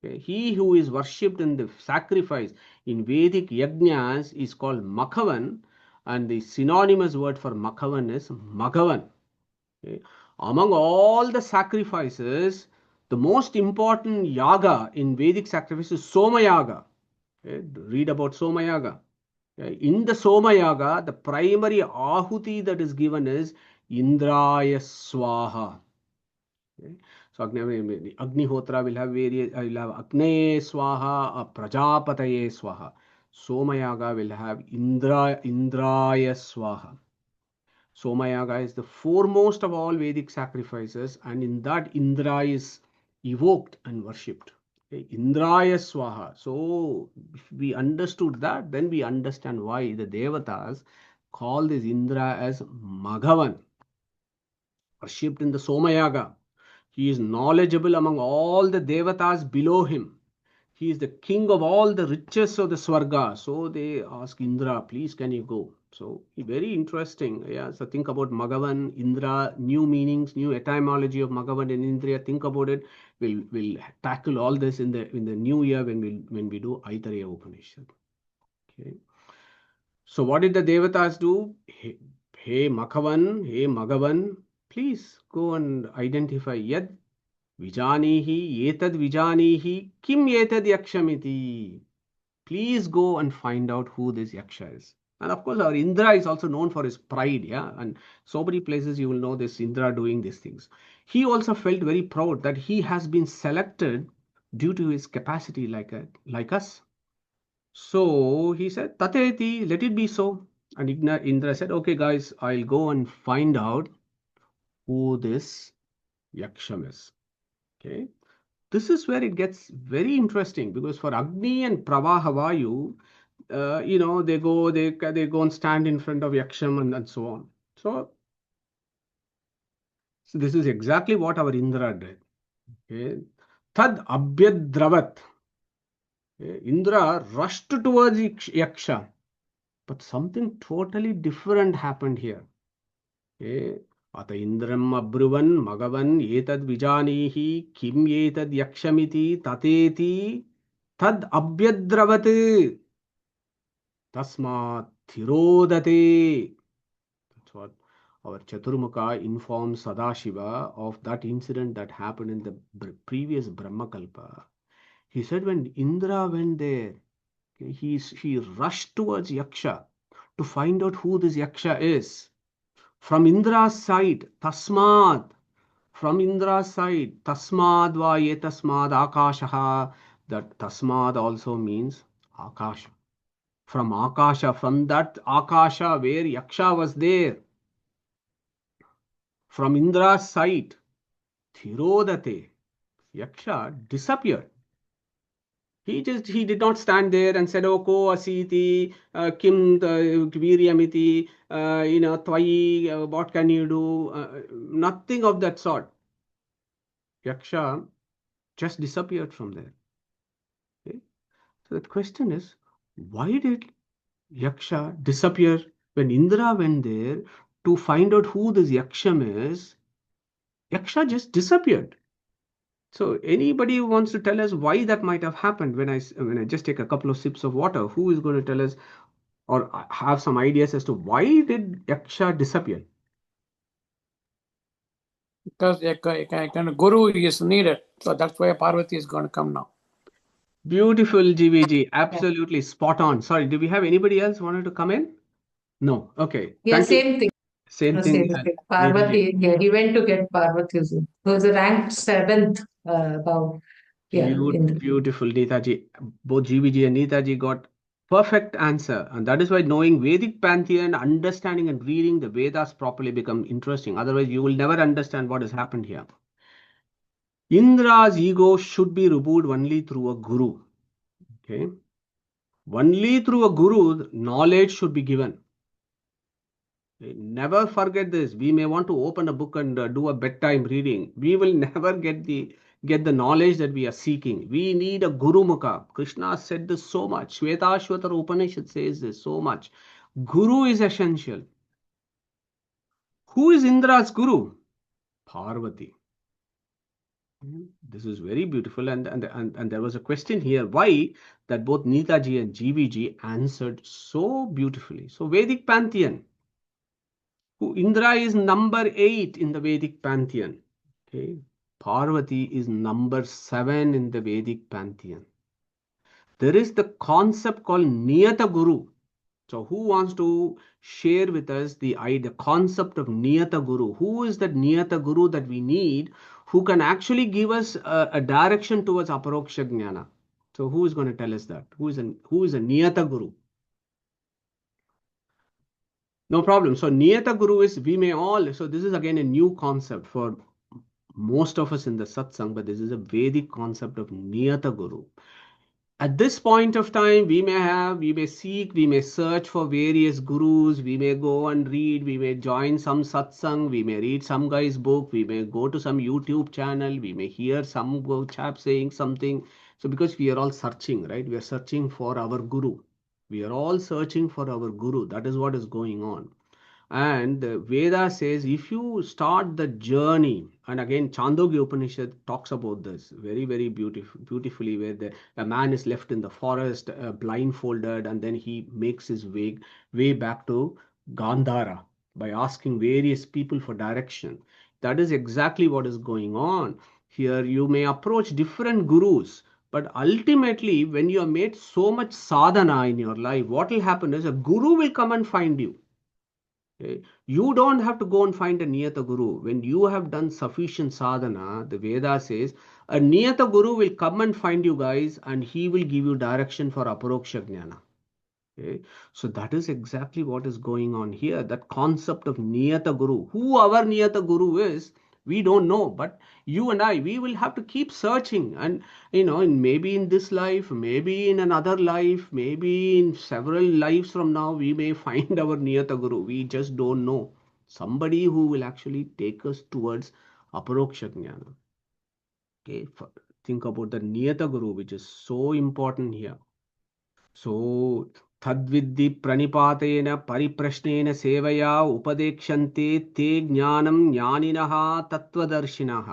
Okay. He who is worshipped in the sacrifice in Vedic yajnas is called Makhavan, and the synonymous word for Makhavan is Magavan. Okay. Among all the sacrifices, the most important yaga in Vedic sacrifice is Soma Yaga. Okay. Read about Soma Yaga. In the Soma Yaga, the primary ahuti that is given is Indraya Swaha. Okay. So Agnihotra will have various, will have Agnaye Swaha, Prajapataye Swaha. Soma Yaga will have Indraya Swaha. Soma Yaga is the foremost of all Vedic sacrifices, and in that Indra is evoked and worshipped. Okay. Indraya Swaha. So, if we understood that, then we understand why the Devatas call this Indra as Magavan, worshipped in the Soma Yaga. He is knowledgeable among all the Devatas below him. He is the king of all the riches of the Swarga. So they ask Indra, please can you go? So very interesting. Yeah. So think about Magavan, Indra, new meanings, new etymology of Magavan and Indra. Think about it. We'll tackle all this in the new year when we do Aitareya Upanishad. Okay. So what did the Devatas do? Hey Makavan, hey Magavan, please go and identify Yad Vijanihi, Etad Vijanihi, Kim Etad Yakshamiti. Please go and find out who this Yaksha is. And of course, our Indra is also known for his pride. Yeah. And so many places you will know this Indra doing these things. He also felt very proud that he has been selected due to his capacity like us. So he said, Tateti, let it be so. And Indra said, okay, guys, I'll go and find out who this Yaksham is. Okay. This is where it gets very interesting, because for Agni and Pravahavayu, they go and stand in front of Yaksham and so on. So this is exactly what our Indra did. Okay. Tad Abhyadravat. Okay. Indra rushed towards Yaksha, but something totally different happened here. Okay. Ata Indram Abruvan Magavan Etad Vijanihi Kim Etad Yakshamiti Tateti Tad Abhyadravat Tasmat Thirodate. That's what our Chaturmukha informs Sadashiva of that incident that happened in the previous Brahmakalpa. He said when Indra went there, okay, he rushed towards Yaksha to find out who this Yaksha is. From Indra's side, Tasmad. From Indra's side, Tasmad va yetasmad akashaha. That Tasmad also means Akasha. From Akasha, from that Akasha where Yaksha was there. From Indra's side, Thirodate, Yaksha disappeared. He did not stand there and said, "Oh, ko asiti, kim viryamiti, twayi, what can you do?" Nothing of that sort. Yaksha just disappeared from there. Okay? So the question is, why did Yaksha disappear when Indra went there to find out who this Yaksham is? Yaksha just disappeared. So anybody who wants to tell us why that might have happened when I just take a couple of sips of water, who is going to tell us or have some ideas as to why did Yaksha disappear? Because a kind of guru is needed. So that's why Parvati is going to come now. Beautiful, GVG. Absolutely spot on. Sorry, do we have anybody else wanted to come in? No. Okay. Yeah, Thank you. same thing. Same thing. Same thing. Neetaji. Parvati, yeah, he went to get Parvati. He was ranked seventh above. Yeah, in the Beautiful, Neetaji. Both GVG and Neetaji got perfect answer. And that is why knowing Vedic pantheon, understanding and reading the Vedas properly become interesting. Otherwise, you will never understand what has happened here. Indra's ego should be removed only through a guru. Okay. Only through a guru, knowledge should be given. Never forget this. We may want to open a book and do a bedtime reading. We will never get the knowledge that we are seeking. We need a Guru Mukha. Krishna said this so much. Shvetashvatara Upanishad says this so much. Guru is essential. Who is Indra's Guru? Parvati. This is very beautiful. And there was a question here. Why? That both Neetaji and GVG answered so beautifully. So Vedic pantheon. Indra is number 8 in the Vedic pantheon. Okay. Parvati is number 7 in the Vedic pantheon. There is the concept called Niyata Guru. So who wants to share with us the concept of Niyata Guru? Who is that Niyata Guru that we need who can actually give us a direction towards Aparoksha Jnana? So who is going to tell us that? Who is a Niyata Guru? No problem. So Niyata Guru is, we may all, so this is again a new concept for most of us in the satsang, but this is a Vedic concept of Niyata Guru. At this point of time, we may seek, we may search for various gurus, we may go and read, we may join some satsang, we may read some guy's book, we may go to some YouTube channel, we may hear some chap saying something. So because we are all searching, right? We are searching for our guru. We are all searching for our guru. That is what is going on. And the Veda says if you start the journey, and again Chandogya Upanishad talks about this very, very beautifully, where a man is left in the forest blindfolded, and then he makes his way back to Gandhara by asking various people for direction. That is exactly what is going on. Here you may approach different gurus, but ultimately when you have made so much sadhana in your life, what will happen is a guru will come and find you. Okay. You don't have to go and find a Niyata Guru. When you have done sufficient sadhana, the Veda says, a Niyata Guru will come and find you guys and he will give you direction for Aparoksha Jnana. Okay. So that is exactly what is going on here. That concept of Niyata Guru. Who our Niyata Guru is, we don't know. But you and I, we will have to keep searching. And, maybe in this life, maybe in another life, maybe in several lives from now, we may find our Niyata Guru. We just don't know. Somebody who will actually take us towards Aparoksha Jnana. Okay. Think about the Niyata Guru, which is so important here. So, तद्विद्धि प्रणिपातेन परिप्रश्नेन सेवया उपदेक्षन्ते ते ज्ञानं ज्ञानिनः तत्त्वदर्शिनः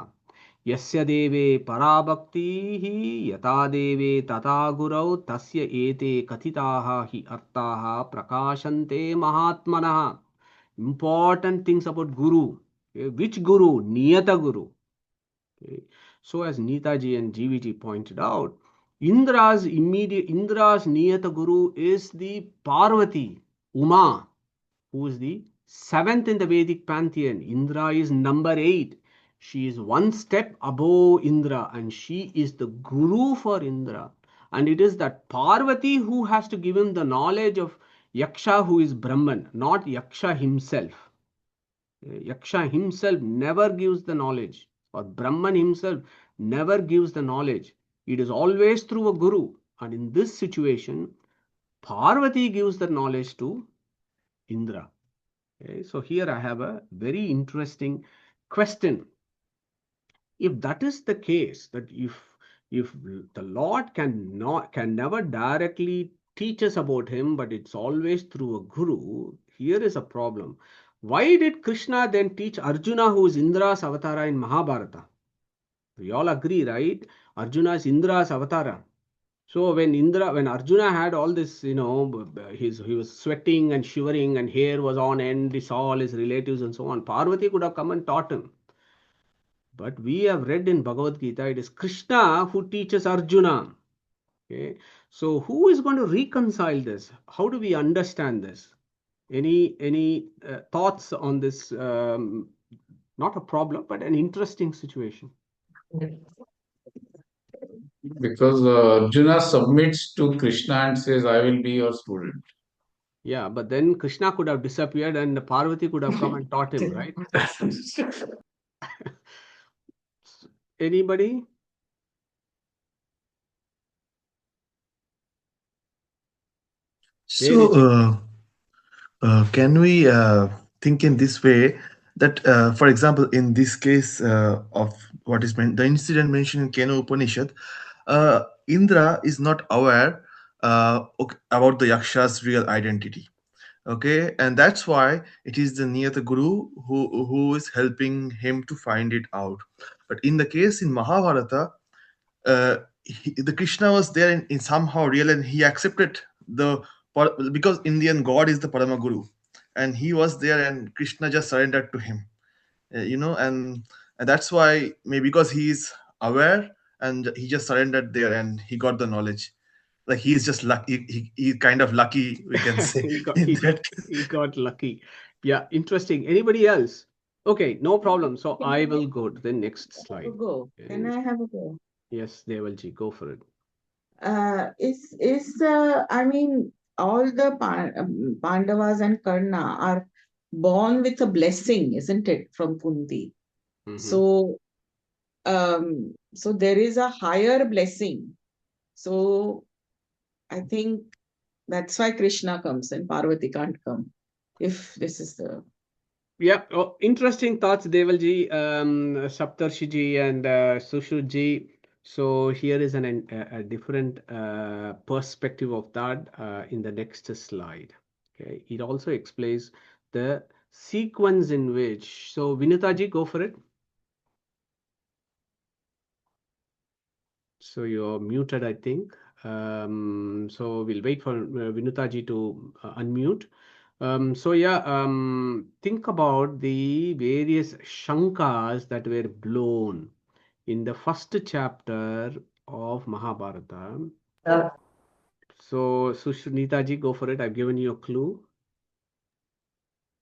यस्य देवे पराभक्तिः यथा देवे तथा गुरौ तस्य एते कथिताः हि अर्थाः प्रकाशन्ते महात्मनः. Important things about Guru. Which Guru? Niyata Guru. Okay. So as Neetaji and GVG pointed out, Indra's Niyata Guru is the Parvati, Uma, who is the 7th in the Vedic pantheon. Indra is number 8. She is one step above Indra and she is the Guru for Indra. And it is that Parvati who has to give him the knowledge of Yaksha, who is Brahman, not Yaksha himself. Yaksha himself never gives the knowledge, or Brahman himself never gives the knowledge. It is always through a guru. And in this situation, Parvati gives the knowledge to Indra. Okay, so here I have a very interesting question. If that is the case, that if the Lord can never directly teach us about him, but it's always through a guru, here is a problem. Why did Krishna then teach Arjuna, who is Indra's avatara in Mahabharata? We all agree, right? Arjuna is Indra's avatara. So when Arjuna had all this, he was sweating and shivering and hair was on end, he saw all his relatives and so on. Parvati could have come and taught him. But we have read in Bhagavad Gita, it is Krishna who teaches Arjuna. Okay. So who is going to reconcile this? How do we understand this? Any thoughts on this? Not a problem, but an interesting situation. Because Arjuna submits to Krishna and says, I will be your student. Yeah, but then Krishna could have disappeared and Parvati could have come and taught him, right? Anybody? So, can we think in this way that, for example, in this case of what is the incident mentioned in Kena Upanishad, Indra is not aware about the Yaksha's real identity. Okay, and that's why it is the Niyata Guru who is helping him to find it out. But in the case in Mahabharata, the Krishna was there in somehow real, and he accepted because Indian God is the Parama Guru, and he was there, and Krishna just surrendered to him. And that's why maybe because he is aware and he just surrendered there and he got the knowledge. Like he is just lucky. He kind of lucky, we can say. he got lucky. Yeah, interesting. Anybody else? Okay, no problem. So I will go to the next slide. Go. Can I have a go? Yes, Devalji, go for it. I mean, all the Pandavas and Karna are born with a blessing, isn't it, from Kunti? So there is a higher blessing. So I think that's why Krishna comes and Parvati can't come. If this is the... Yeah, interesting thoughts, Devalji, Saptarshiji and Sushruji. So here is a different perspective of that in the next slide. Okay, it also explains the sequence in which. So Vinutaji, go for it. So you're muted, I think. So we'll wait for Vinutaji to unmute. Think about the various shankas that were blown in the first chapter of Mahabharata. So Sushnitaji, go for it. I've given you a clue.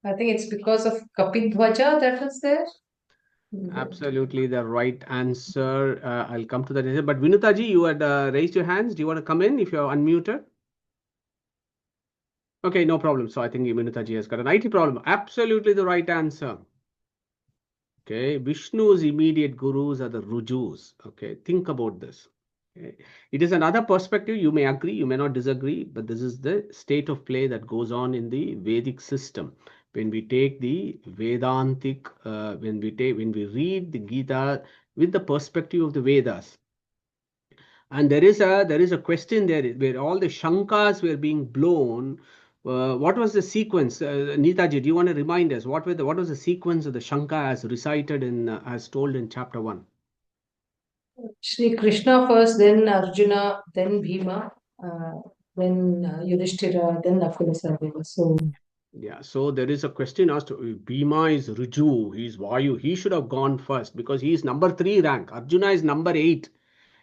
I think it's because of Kapidwaja that was there. Absolutely the right answer. I'll come to that later. But Vinutaji, you had raised your hands. Do you want to come in if you're unmuted? Okay, no problem. So I think Vinutaji has got an IT problem. Absolutely the right answer. Okay, Vishnu's immediate gurus are the Rujus. Okay, think about this. Okay. It is another perspective. You may agree, you may not disagree, but this is the state of play that goes on in the Vedic system. When we take the Vedantic, when we read the Gita with the perspective of the Vedas, and there is a question there where all the shankas were being blown. What was the sequence? Neetaji, do you want to remind us what was the sequence of the shanka as recited as told in chapter 1? Shri Krishna first, then Arjuna, then Bhima, then Yudhishthira, then Nakula Sahadeva. So yeah, so there is a question asked. Bhima is Riju, he is Vayu. He should have gone first because he is number 3 rank. Arjuna is number 8.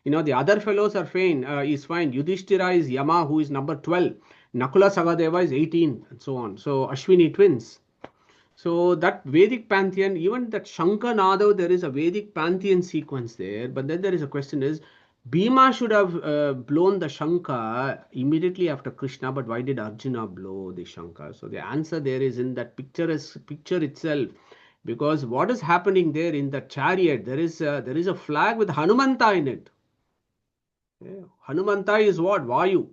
The other fellows are fine. Yudhishthira is Yama, who is number 12. Nakula Sagadeva is 18, and so on. So Ashwini twins. So that Vedic pantheon, even that Shankanada, there is a Vedic pantheon sequence there. But then there is a question is, Bhima should have blown the Shanka immediately after Krishna, but why did Arjuna blow the Shanka? So the answer there is in that picture itself. Because what is happening there in the chariot, there is a flag with Hanumanta in it. Yeah. Hanumanta is what? Vayu.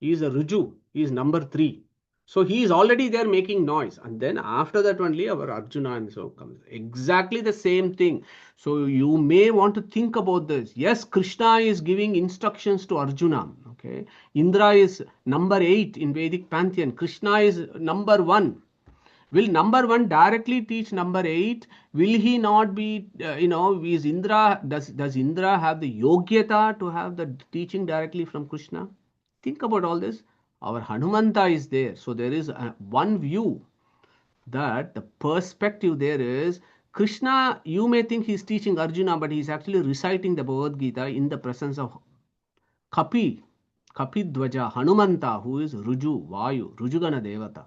He is a Riju. He is number 3. So he is already there making noise. And then after that only our Arjuna and so comes. Exactly the same thing. So you may want to think about this. Yes, Krishna is giving instructions to Arjuna. Okay. Indra is number 8 in Vedic pantheon. Krishna is number 1. Will number 1 directly teach number 8? Will he not be, is Indra, does Indra have the yogyata to have the teaching directly from Krishna? Think about all this. Our Hanumanta is there. So there is one view that the perspective there is Krishna, you may think he's teaching Arjuna, but he's actually reciting the Bhagavad Gita in the presence of Kapidwaja, Hanumanta, who is Ruju, Vayu, Rujugana Devata.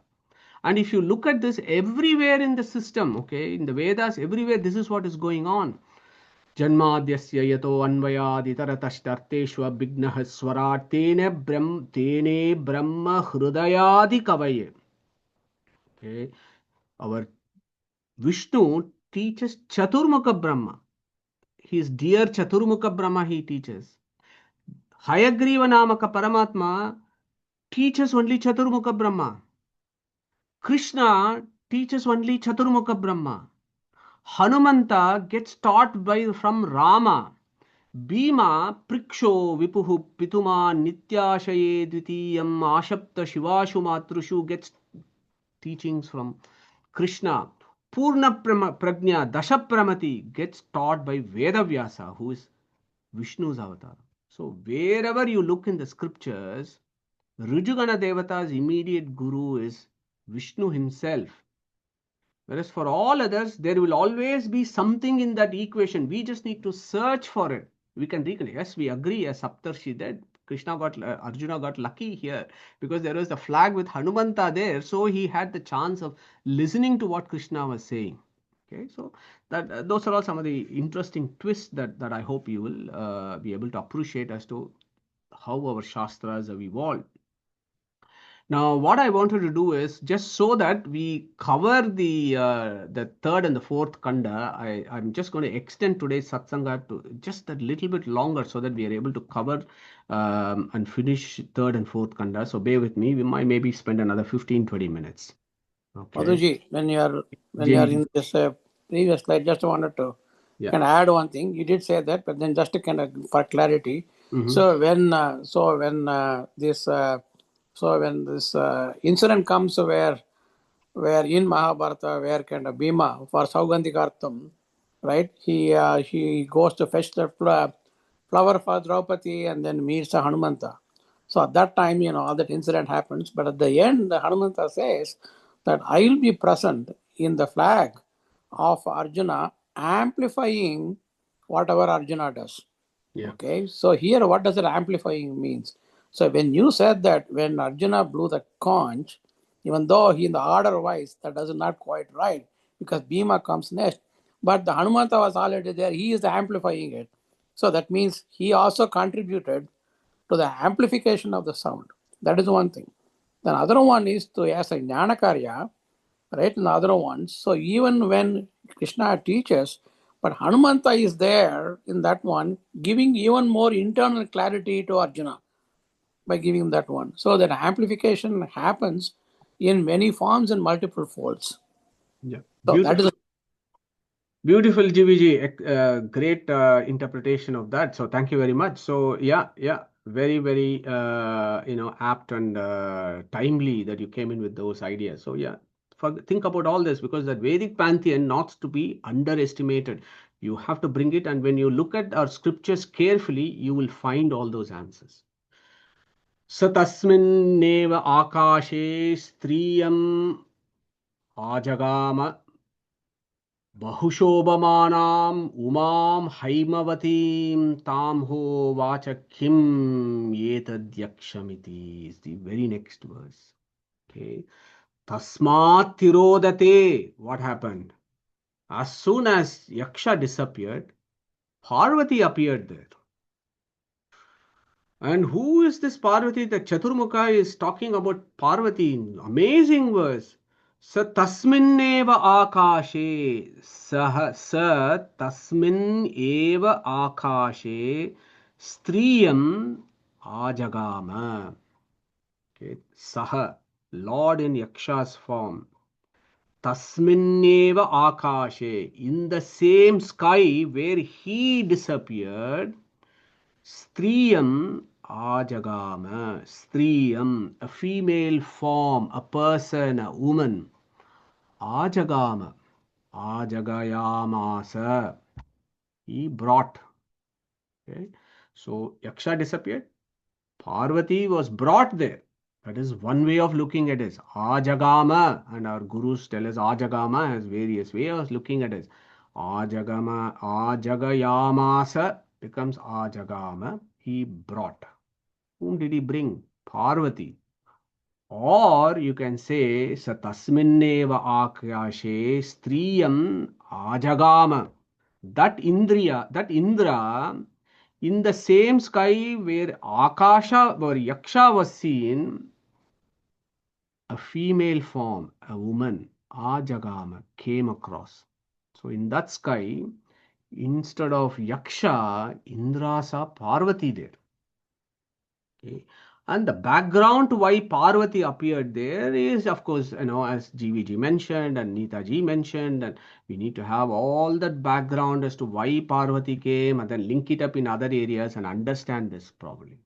And if you look at this everywhere in the system, okay, in the Vedas, everywhere, this is what is going on. Janmadhyasya yato anvayaditaratashtarteshu abhignah swarat tene brahma hrudayadi kavaye. Okay, our Vishnu teaches Chaturmukha Brahma. His dear Chaturmukha Brahma he teaches. Hayagriva Namaka Paramatma teaches only Chaturmukha Brahma. Krishna teaches only Chaturmukha Brahma. Hanumanta gets taught from Rama. Bhima Priksho Vipuhu Pituma Nityashaye Dvitiyam Ashapta Shivashu Matrushu gets teachings from Krishna. Purna Prajna Dashapramati gets taught by Vedavyasa, who is Vishnu's avatar. So wherever you look in the scriptures, Rujugana Devata's immediate guru is Vishnu himself. Whereas for all others, there will always be something in that equation. We just need to search for it. We can reconnect. Yes, we agree, as Saptarshi did. Arjuna got lucky here because there was the flag with Hanumanta there. So he had the chance of listening to what Krishna was saying. Okay, so that those are all some of the interesting twists that I hope you will be able to appreciate as to how our Shastras have evolved. Now, what I wanted to do is just so that we cover the third and the fourth kanda, I'm just going to extend today's satsanga to just a little bit longer so that we are able to cover and finish third and fourth kanda. So bear with me. We might maybe spend another 15-20 minutes. Okay. Madhuji, when you are in this previous slide, just wanted to kind of add one thing. You did say that, but then just to kind of for clarity. So when this incident comes where in Mahabharata, where kind of Bhima for Saugandhikartham, right? He goes to fetch the flower for Draupadi and then meets the Hanumanta. So at that time, all that incident happens. But at the end, the Hanumanta says that I will be present in the flag of Arjuna, amplifying whatever Arjuna does. Yeah. Okay. So here, what does it amplifying means? So when you said that when Arjuna blew the conch, even though he in the order wise, that does not quite right because Bhima comes next. But the Hanumanta was already there. He is amplifying it. So that means he also contributed to the amplification of the sound. That is one thing. The other one is to as a Jnanakarya, right? And the other ones. So even when Krishna teaches, but Hanumanta is there in that one, giving even more internal clarity to Arjuna by giving him that one. So that amplification happens in many forms and multiple folds. Yeah. So beautiful. That is Beautiful, GVG. Great interpretation of that. So thank you very much. So yeah, very, very, apt and timely that you came in with those ideas. So yeah, think about all this because that Vedic pantheon not to be underestimated. You have to bring it, and when you look at our scriptures carefully, you will find all those answers. Satasminneva akashe striyam ajagama Bahushobhamanam umam haimavatim tam ho vachakim yetadyakshamiti is the very next verse. Okay. Tasmat tirodate. What happened? As soon as Yaksha disappeared, Parvati appeared there. And who is this Parvati? The Chaturmukha is talking about Parvati. Amazing verse. Sa tasmin eva akashe. Sa tasmin eva akashe. Striyam ajagama. Okay. Saha. Lord in Yaksha's form. Tasmin eva akashe. In the same sky where he disappeared. Striyam ajagama. Striyam, a female form, a person, a woman. Ajagama. Ajagayamasa. He brought. Okay. So Yaksha disappeared. Parvati was brought there. That is one way of looking at it. Ajagama. And our gurus tell us Ajagama has various ways of looking at it. Ajagama, Ajagayamasa becomes Ajagama. He brought. Whom did he bring? Parvati. Or you can say Satasminneva Akashe Striyam Ajagama. That Indra, in the same sky where Akasha or Yaksha was seen, a female form, a woman, Ajagama, came across. So in that sky, instead of Yaksha, Indra saw Parvati there. Okay. And the background to why Parvati appeared there is, of course, as GVG mentioned and Neetaji mentioned, and we need to have all that background as to why Parvati came and then link it up in other areas and understand this properly.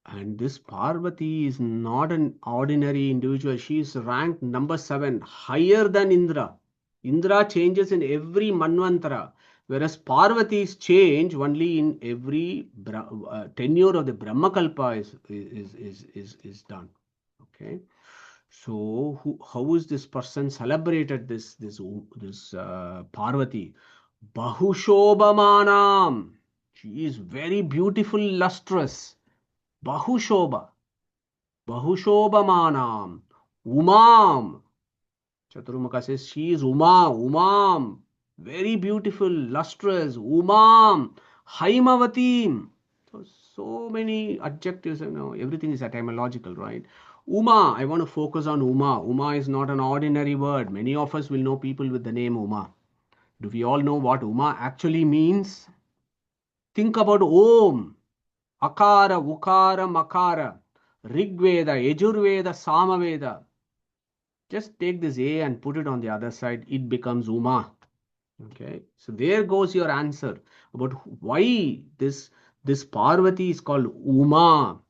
And this Parvati is not an ordinary individual. She is ranked number 7, higher than Indra. Indra changes in every Manvantara, whereas Parvati's change only in every tenure of the Brahmakalpa is done. Okay. So how is this person celebrated? This Parvati, Bahushobhamanam. She is very beautiful, lustrous. Bahushobha. Bahushobhamanam. Umam. Chaturmukha says she is Umam. Very beautiful, lustrous. Umam. Haimavatim. So many adjectives, everything is etymological, right? Uma, I want to focus on Uma. Uma is not an ordinary word. Many of us will know people with the name Uma. Do we all know what Uma actually means? Think about Om. Akara, Ukara, Makara, Rigveda, Yajurveda, Samaveda. Just take this A and put it on the other side. It becomes Uma. Okay. So there goes your answer about why this Parvati is called Uma.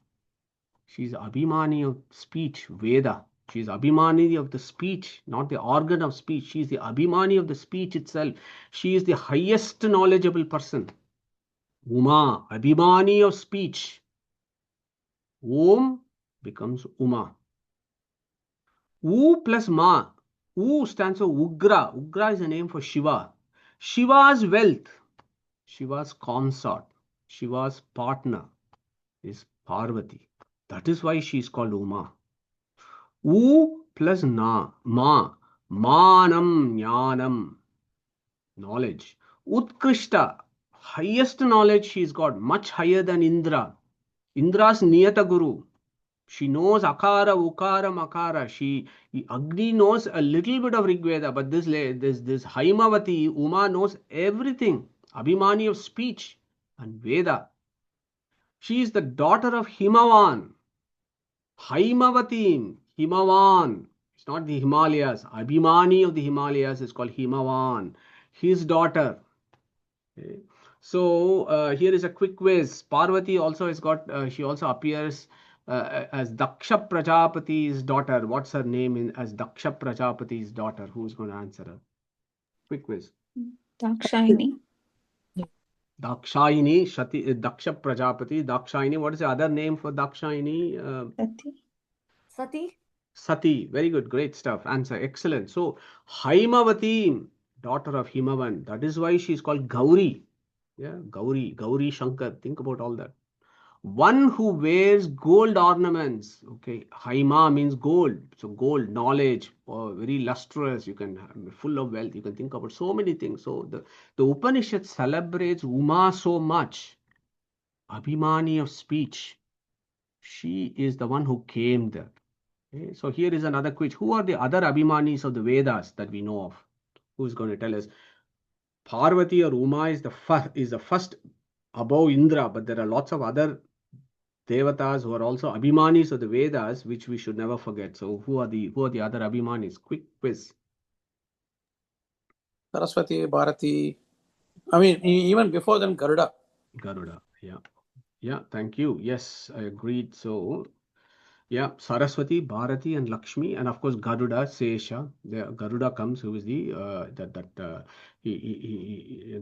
She's Abhimani of speech, Veda. She's Abhimani of the speech, not the organ of speech. She's the Abhimani of the speech itself. She is the highest knowledgeable person. Uma, Abhimani of speech. Om becomes Uma. U plus Ma. U stands for Ugra. Ugra is a name for Shiva. Shiva's wealth, Shiva's consort, Shiva's partner is Parvati. That is why she is called Uma. U plus Na. Ma. Manam Jnanam. Knowledge. Utkrishta. Highest knowledge she's got. Much higher than Indra. Indra's Niyata Guru. She knows Akara, Ukara, Makara. Agni knows a little bit of Rigveda, but this Haimavati, Uma knows everything. Abhimani of speech and Veda. She is the daughter of Himavan. Haimavati, Himavan. It's not the Himalayas. Abhimani of the Himalayas is called Himavan. His daughter. Okay. So here is a quick quiz. Parvati also has got, she also appears as Daksha Prajapati's daughter. What's her name as Daksha Prajapati's daughter? Who's going to answer her? Quick quiz. Dakshayini. Dakshayini, Daksha Prajapati, Dakshayini. What is the other name for Dakshayini? Sati. Sati. Very good. Great stuff. Answer. Excellent. So, Haimavati, daughter of Himavan. That is why she is called Gauri. Yeah, Gauri Shankar. Think about all that. One who wears gold ornaments. Okay, Haima means gold. So gold, knowledge, very lustrous. You can full of wealth. You can think about so many things. So the Upanishad celebrates Uma so much. Abhimani of speech. She is the one who came there. Okay, so here is another quiz. Who are the other Abhimanis of the Vedas that we know of? Who is going to tell us? Parvati or Uma is the first above Indra, but there are lots of other Devatas who are also Abhimanis of the Vedas, which we should never forget. So who are the other Abhimanis? Quick quiz. Saraswati, Bharati. I mean, even before them, Garuda. Yeah. Thank you. Yes, I agreed. So Yeah, Saraswati, Bharati, and Lakshmi, and of course Garuda, Sesha. The Garuda comes, who is the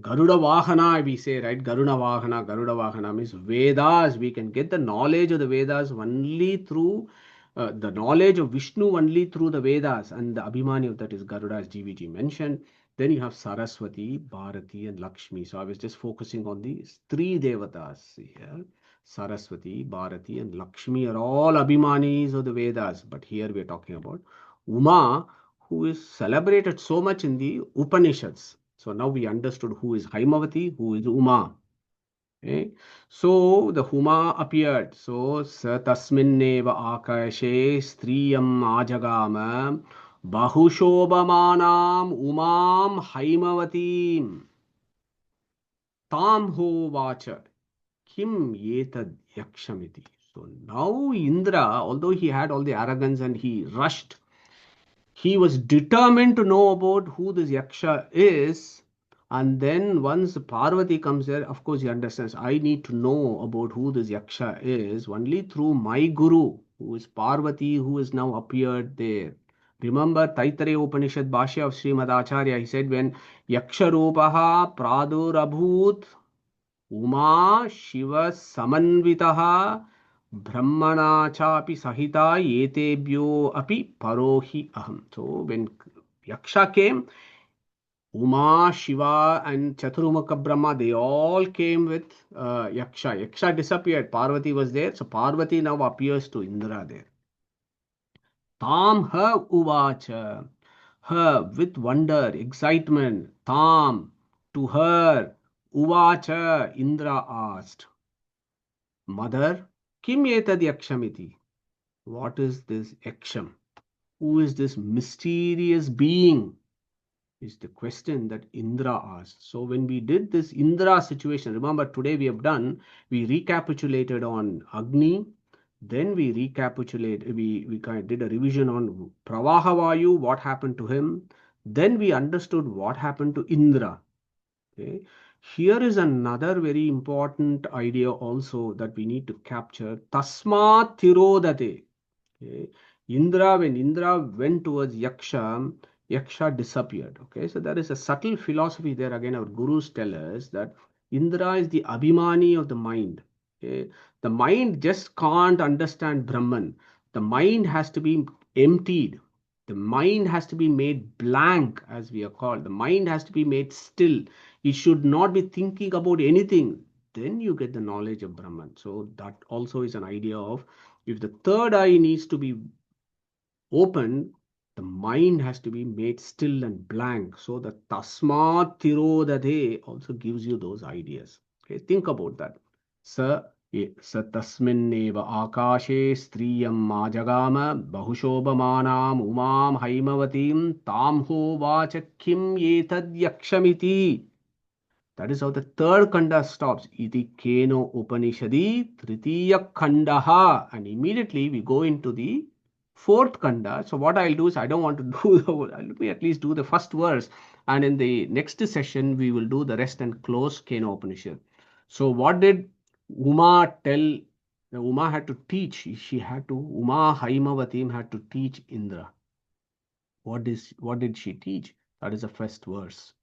Garuda Vahana, we say, right? Garuda Vahana means Vedas. We can get the knowledge of the Vedas only through the knowledge of Vishnu only through the Vedas, and the Abhimani of that is Garuda, as GVG mentioned. Then you have Saraswati, Bharati, and Lakshmi. So I was just focusing on these three devatas here. Saraswati, Bharati, and Lakshmi are all Abhimanis of the Vedas. But here we are talking about Uma, who is celebrated so much in the Upanishads. So now we understood who is Haimavati, who is Uma. Okay? So the Uma appeared. So sa tasminneva akashe striyam ajagama bahushobhamanam umam haimavatim tam ho vacha. Kim yetad yakshamiti. So now Indra, although he had all the arrogance and he rushed, he was determined to know about who this Yaksha is. And then once Parvati comes there, of course he understands, I need to know about who this Yaksha is only through my Guru, who is Parvati, who has now appeared there. Remember Taittiriya Upanishad Bhashya of Srimad Acharya, he said, when Yaksha Rupaha Pradurabhut Uma Shiva Samanvitaha Brahmana Chapi Sahita Yetebhyo Api Parohi Aham. So when Yaksha came, Uma, Shiva, and Chaturmukha Brahma, they all came with Yaksha. Yaksha disappeared. Parvati was there. So Parvati now appears to Indra there. Tam ha uvacha. Her with wonder, excitement. Tam to her. Uvacha, Indra asked. Mother, kim etad yakshamiti? What is this yaksham? Who is this mysterious being? Is the question that Indra asked. So when we did this Indra situation, remember today we recapitulated on Agni, then we kind of did a revision on Pravahavayu, what happened to him, then we understood what happened to Indra. Okay. Here is another very important idea also that we need to capture. Tasma Tirodate. Okay. When Indra went towards Yaksha, Yaksha disappeared. Okay, so there is a subtle philosophy there. Again, our gurus tell us that Indra is the Abhimani of the mind. Okay. The mind just can't understand Brahman. The mind has to be emptied. The mind has to be made blank, as we are called. The mind has to be made still. It should not be thinking about anything. Then you get the knowledge of Brahman. So that also is an idea of, if the third eye needs to be opened, the mind has to be made still and blank. So the tasmat tirodade also gives you those ideas. Okay, think about that. Sa tasminneva akashe striyam majagama bahushobhamanam umam haimavatim tam ho vachakim yetad yakshamiti. That is how the third kanda stops. Iti keno upanishadi tritiya khandaha. And immediately we go into the fourth kanda. So what I'll do is, I don't want to do the whole, let me at least do the first verse. And in the next session, we will do the rest and close Keno Upanishad. So what did Uma tell? Uma had to teach. Uma Haimavatim had to teach Indra. What did she teach? That is the first verse.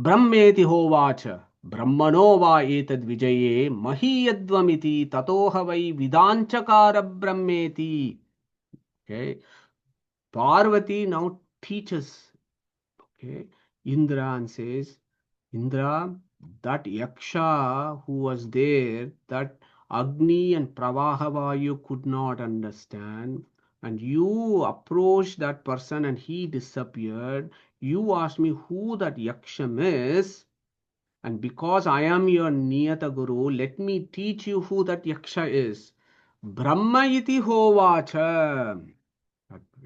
Brahmeti hovacha brahmano va etad vijaye mahiyadvamiti tatoha vai vidanchakara brahmeti. Okay. Parvati now teaches, okay, Indra and says, Indra, that Yaksha who was there, that Agni and Pravahavayu could not understand, and you approached that person and he disappeared. You asked me who that Yaksham is, and because I am your Niyata Guru, let me teach you who that Yaksha is. Brahma iti hovacha.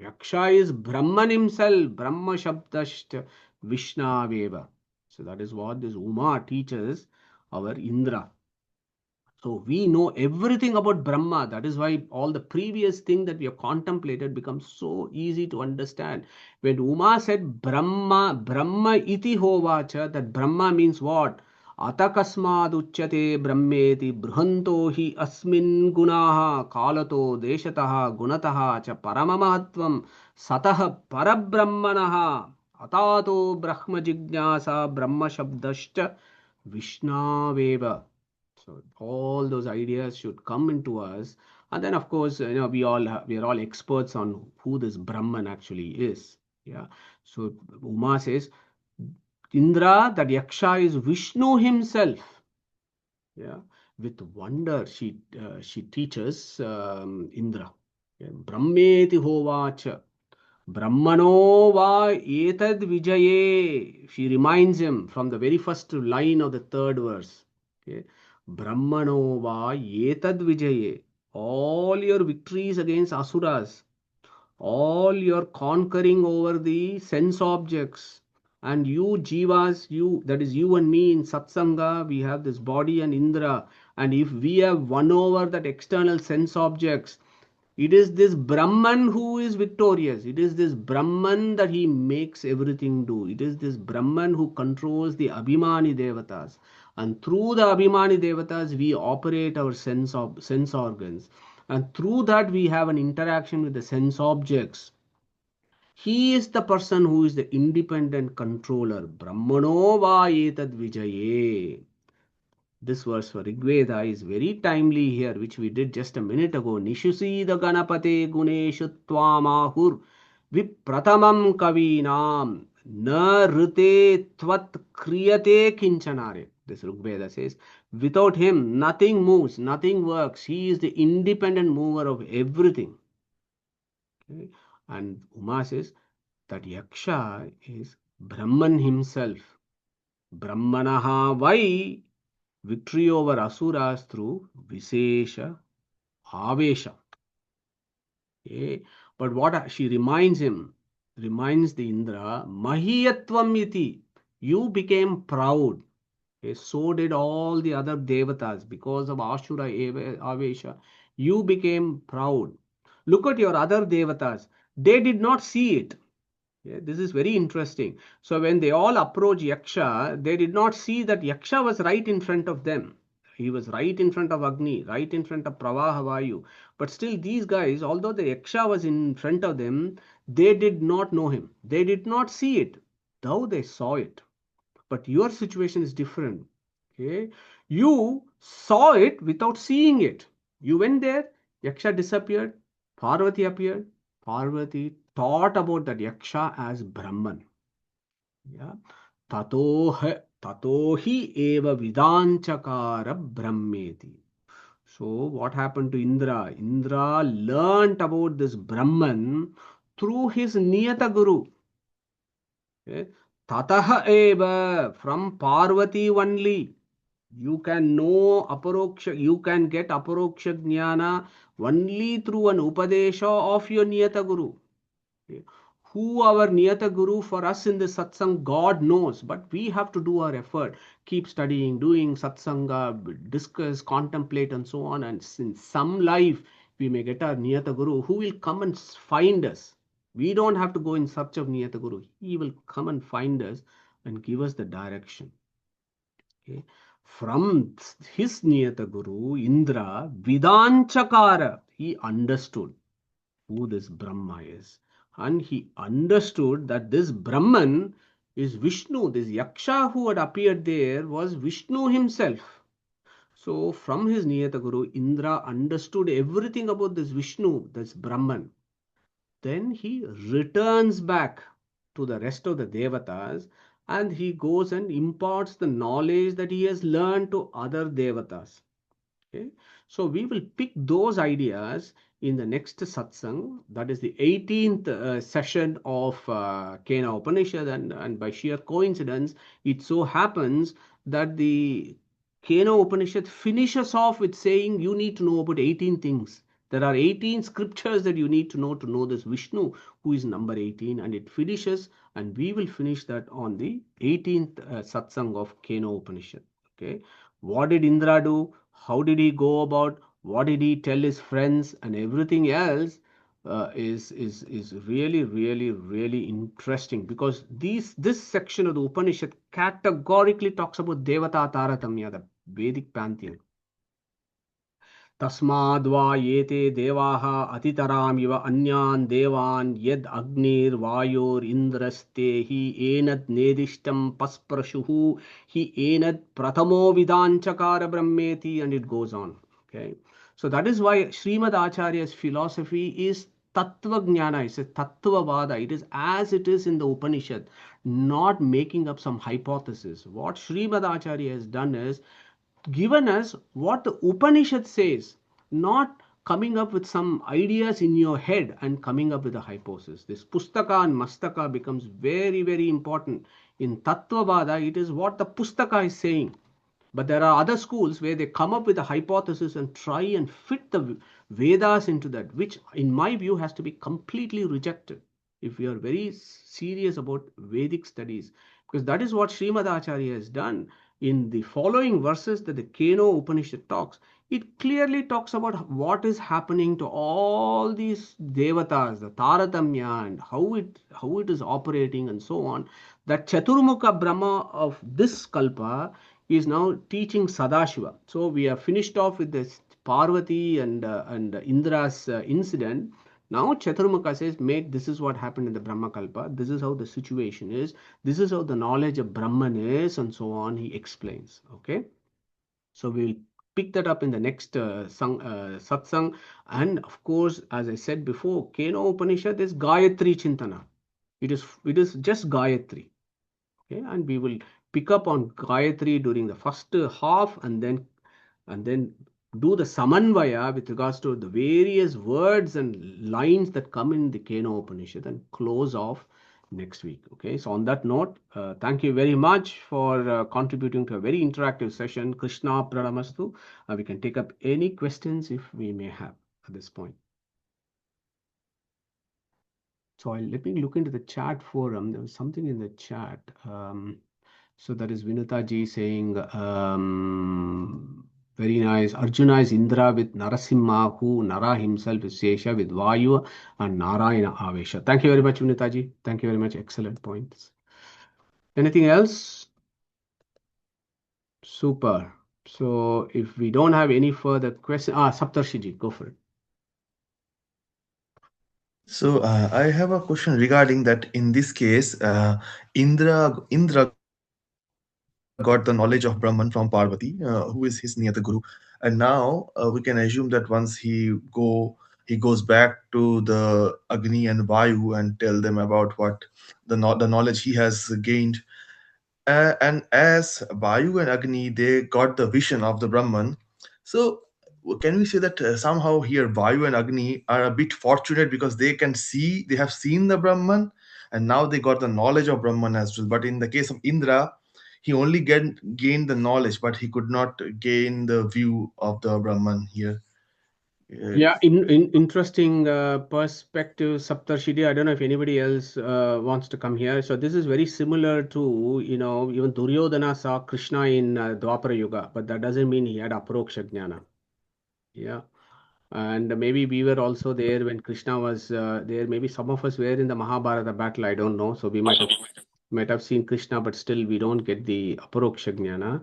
Yaksha is Brahman himself, Brahma Shabdashta Vishnaveva. So that is what this Uma teaches our Indra. So we know everything about Brahma. That is why all the previous thing that we have contemplated becomes so easy to understand. When Uma said Brahma iti hovacha, that Brahma means what? Atakasmaduchyate brahmeti bruhanto hi asmin gunaha kalato deshatah gunatah cha paramamahatvam satah parabrahmanaha atato brahma jignasa brahma shabdashcha vishnaveva. So all those ideas should come into us, and then of course we are all experts on who this Brahman actually is. Yeah. So Uma says Indra, that Yaksha is Vishnu himself. Yeah. With wonder she teaches Indra. Yeah. Brahmeti hovacha. Brahmano va etad vijaye. She reminds him from the very first line of the third verse. Okay. Brahmano va etad vijaye. All your victories against asuras, all your conquering over the sense objects, and you jivas, you, that is you and me in satsanga, we have this body and Indra, and if we have won over that external sense objects, it is this Brahman who is victorious. It is this Brahman that he makes everything do. It is this Brahman who controls the Abhimani Devatas. And through the Abhimani Devatas, we operate our sense organs. And through that, we have an interaction with the sense objects. He is the person who is the independent controller. Brahmano va etad vijaye. This verse for Rigveda is very timely here, which we did just a minute ago. Nishusi the Ganapate Guneshu Tvamahur Vipratamam Kavinam Na Rite Tvat Kriyate Kinchanare. This Rigveda says, without him, nothing moves, nothing works. He is the independent mover of everything. Okay? And Uma says that Yaksha is Brahman himself. Brahmanaha Vai. Victory over asuras through Visesha Avesha. Okay. But what she reminds him, reminds the Indra, Mahiyatvam iti, you became proud. Okay. So did all the other devatas because of Ashura Avesha. You became proud. Look at your other devatas. They did not see it. Yeah, this is very interesting. So when they all approach Yaksha, they did not see that Yaksha was right in front of them. He was right in front of Agni, right in front of Pravaha Vayu. But still these guys, although the Yaksha was in front of them, they did not know him. They did not see it. Though they saw it. But your situation is different. Okay? You saw it without seeing it. You went there, Yaksha disappeared, Parvati appeared. Parvati thought about that Yaksha as Brahman. Yeah. Tatohi eva vidanchakara brahmeti. So what happened to Indra? Indra learnt about this Brahman through his Niyata Guru. Okay. Tataha eva, from Parvati only. You can know aparoksha, you can get aparoksha jnana only through an upadesha of your Niyata Guru. Okay. Who our Niyata Guru for us in the satsang, God knows, but we have to do our effort. Keep studying, doing satsanga, discuss, contemplate, and so on. And in some life, we may get our Niyata Guru who will come and find us. We don't have to go in search of Niyata Guru. He will come and find us and give us the direction. Okay. From his Niyata Guru, Indra, Vidanchakara, he understood who this Brahma is. And he understood that this Brahman is Vishnu. This Yaksha who had appeared there was Vishnu himself. So from his Niyata Guru, Indra understood everything about this Vishnu, this Brahman. Then he returns back to the rest of the Devatas and he goes and imparts the knowledge that he has learned to other Devatas. Okay. So we will pick those ideas in the next satsang, that is the 18th session of Kena Upanishad, and by sheer coincidence, it so happens that the Kena Upanishad finishes off with saying you need to know about 18 things. There are 18 scriptures that you need to know this Vishnu, who is number 18, and it finishes, and we will finish that on the 18th satsang of Kena Upanishad. Okay. What did Indra do? How did he go about? What did he tell his friends and everything else? is really, really, really interesting, because this section of the Upanishad categorically talks about Devata Taratamya, the Vedic pantheon. तस्माद्वा येते देवाः अतितरामिव अन्यान् देवान् यद् अग्निर्वायोरिन्द्रस्ते हि एनद् नेदिष्टं पस्प्रशुः हि एनद् प्रथमो विदाञ्चकार ब्रह्मेति, and it goes on. Okay, so that is why Srimad Acharya's philosophy is Tattva Jnana, it's a Tattvavada. It is as it is in the Upanishad, not making up some hypothesis. What Srimad Acharya has done is given us what the Upanishad says, not coming up with some ideas in your head and coming up with a hypothesis. This Pustaka and Mastaka becomes very, very important. In Tattvavada, it is what the Pustaka is saying. But there are other schools where they come up with a hypothesis and try and fit the Vedas into that, which in my view has to be completely rejected if we are very serious about Vedic studies. Because that is what Srimad Acharya has done. In the following verses that the Keno Upanishad talks, it clearly talks about what is happening to all these devatas, the Taratamya, and how it is operating and so on. That Chaturmukha Brahma of this Kalpa is now teaching Sadashiva. So we have finished off with this Parvati and Indra's incident. Now Chaturmukha says, mate, this is what happened in the Brahma Kalpa. This is how the situation is. This is how the knowledge of Brahman is, and so on. He explains. Okay. So we'll pick that up in the next satsang. And of course, as I said before, Keno Upanishad is Gayatri Chintana. It is just Gayatri. Okay, and we will pick up on Gayatri during the first half, and then do the Samanvaya with regards to the various words and lines that come in the Keno Upanishad, and close off next week. Okay, so on that note, thank you very much for contributing to a very interactive session. Krishna Pranamastu. We can take up any questions if we may have at this point. So let me look into the chat forum. There was something in the chat. So that is Vinuta ji saying, very nice. Arjuna is Indra with Narasimha, who Nara himself is Sesha with Vayu and Narayana Avesha. Thank you very much, Vinuta ji. Thank you very much. Excellent points. Anything else? Super. So if we don't have any further questions, Saptarshi ji, go for it. So I have a question regarding that. In this case, Indra got the knowledge of Brahman from Parvati, who is his Niyata Guru, and now we can assume that once he goes back to the Agni and Vayu and tell them about what the knowledge he has gained. And as Vayu and Agni, they got the vision of the Brahman. So can we say that somehow here Vayu and Agni are a bit fortunate because they have seen the Brahman, and now they got the knowledge of Brahman as well. But in the case of Indra, he only gained the knowledge, but he could not gain the view of the Brahman here. Yeah, interesting perspective, Saptarshidi. I don't know if anybody else wants to come here. So this is very similar to, even Duryodhana saw Krishna in Dwapara Yuga, but that doesn't mean he had Aparoksha Jnana. Yeah. And maybe we were also there when Krishna was there. Maybe some of us were in the Mahabharata battle. I don't know. So we might have seen Krishna, but still we don't get the Aparoksha Jnana.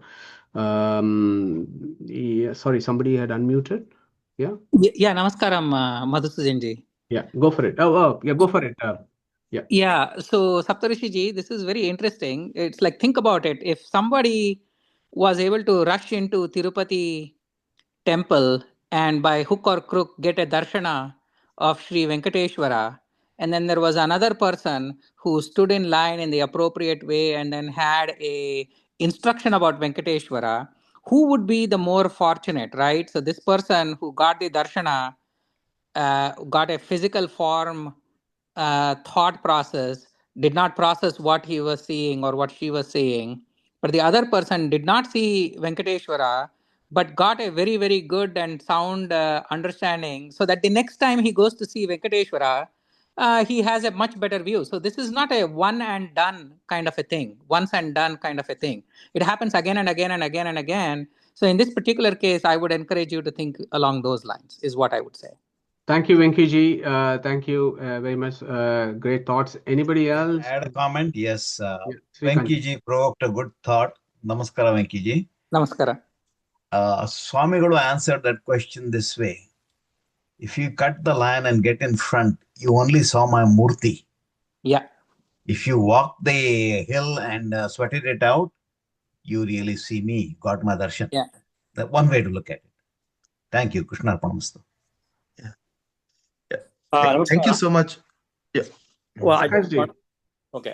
Yeah, sorry, somebody had unmuted. Yeah. Yeah, namaskaram, Madhusudan ji. Yeah, go for it. Yeah, go for it. Yeah. Yeah, so Saptarishi ji, this is very interesting. It's like, think about it. If somebody was able to rush into Tirupati temple and by hook or crook get a darshana of Sri Venkateshwara, and then there was another person who stood in line in the appropriate way and then had a instruction about Venkateshwara, who would be the more fortunate, right? So this person who got the darshana got a physical form thought process, did not process what he was seeing or what she was saying. But the other person did not see Venkateshwara, but got a very, very good and sound understanding, so that the next time he goes to see Venkateshwara, he has a much better view. So this is not a one and done kind of a thing, once and done kind of a thing. It happens again and again and again and again. So in this particular case, I would encourage you to think along those lines, is what I would say. Thank you, Venkiji. Thank you very much. Great thoughts. Anybody else? Add a comment? Yes. Srikanth. Venkiji provoked a good thought. Namaskara, Venkiji. Namaskara. Swamigalu answered that question this way. If you cut the line and get in front, you only saw my murti. Yeah. If you walk the hill and sweated it out, you really see me, got my darshan. Yeah. That one way to look at it. Thank you, Krishna Arpanamastu. Thank you so much. Yeah. Well,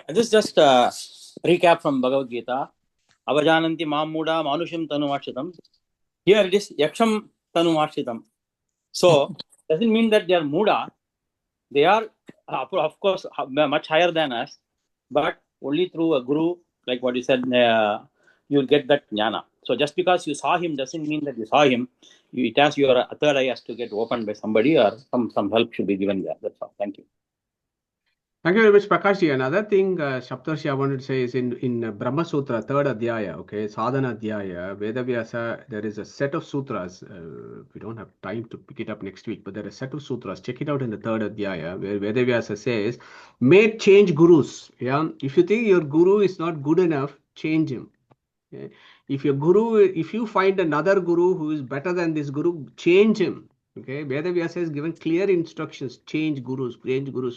this is just a recap from Bhagavad Gita. Avajananti Mamuda Manusham Tanuvakshitam. Here it is Yaksham Tanuvakshitam. So doesn't mean that they are Muda. They are, of course, much higher than us, but only through a guru, like what you said, you'll get that jnana. So just because you saw him doesn't mean that you saw him. It has your third eye has to get opened by somebody, or some help should be given there. That's all. Thank you. Thank you very much, Prakashji. Another thing, Shaptarshi, I wanted to say is in Brahma Sutra, third Adhyaya, okay, Sadhana Adhyaya, Vedavyasa, there is a set of sutras. We don't have time to pick it up next week, but there are a set of sutras. Check it out in the third Adhyaya, where Vedavyasa says, may change gurus. Yeah, if you think your guru is not good enough, change him. Okay? If you find another guru who is better than this guru, change him. Okay, Vedavyasa is given clear instructions, change gurus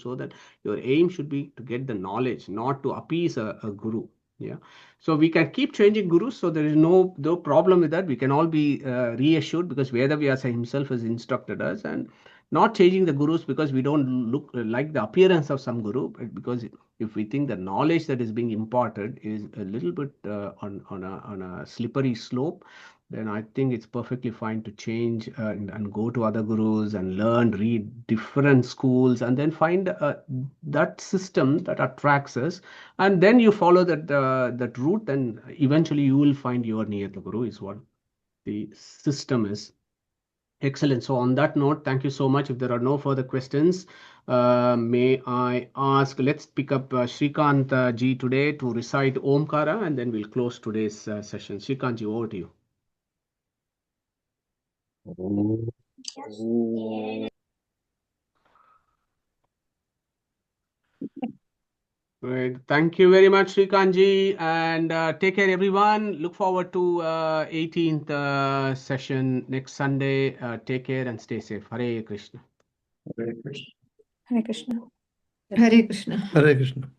so that your aim should be to get the knowledge, not to appease a guru. Yeah, so we can keep changing gurus, so there is no problem with that. We can all be reassured because Vedavyasa himself has instructed us, and not changing the gurus because we don't look like the appearance of some guru, but because if we think the knowledge that is being imparted is a little bit on a slippery slope, then I think it's perfectly fine to change and go to other gurus and learn, read different schools, and then find that system that attracts us, and then you follow that route, and eventually you will find your Niyata Guru is what the system is. Excellent. So on that note, thank you so much. If there are no further questions, may I ask, let's pick up Srikant ji today to recite Omkara, and then we'll close today's session. Srikant ji, over to you. Great. Thank you very much, Srikant ji, and take care, everyone. Look forward to 18th session next Sunday. Take care and stay safe. Hare Krishna. Hare Krishna. Hare Krishna. Hare Krishna.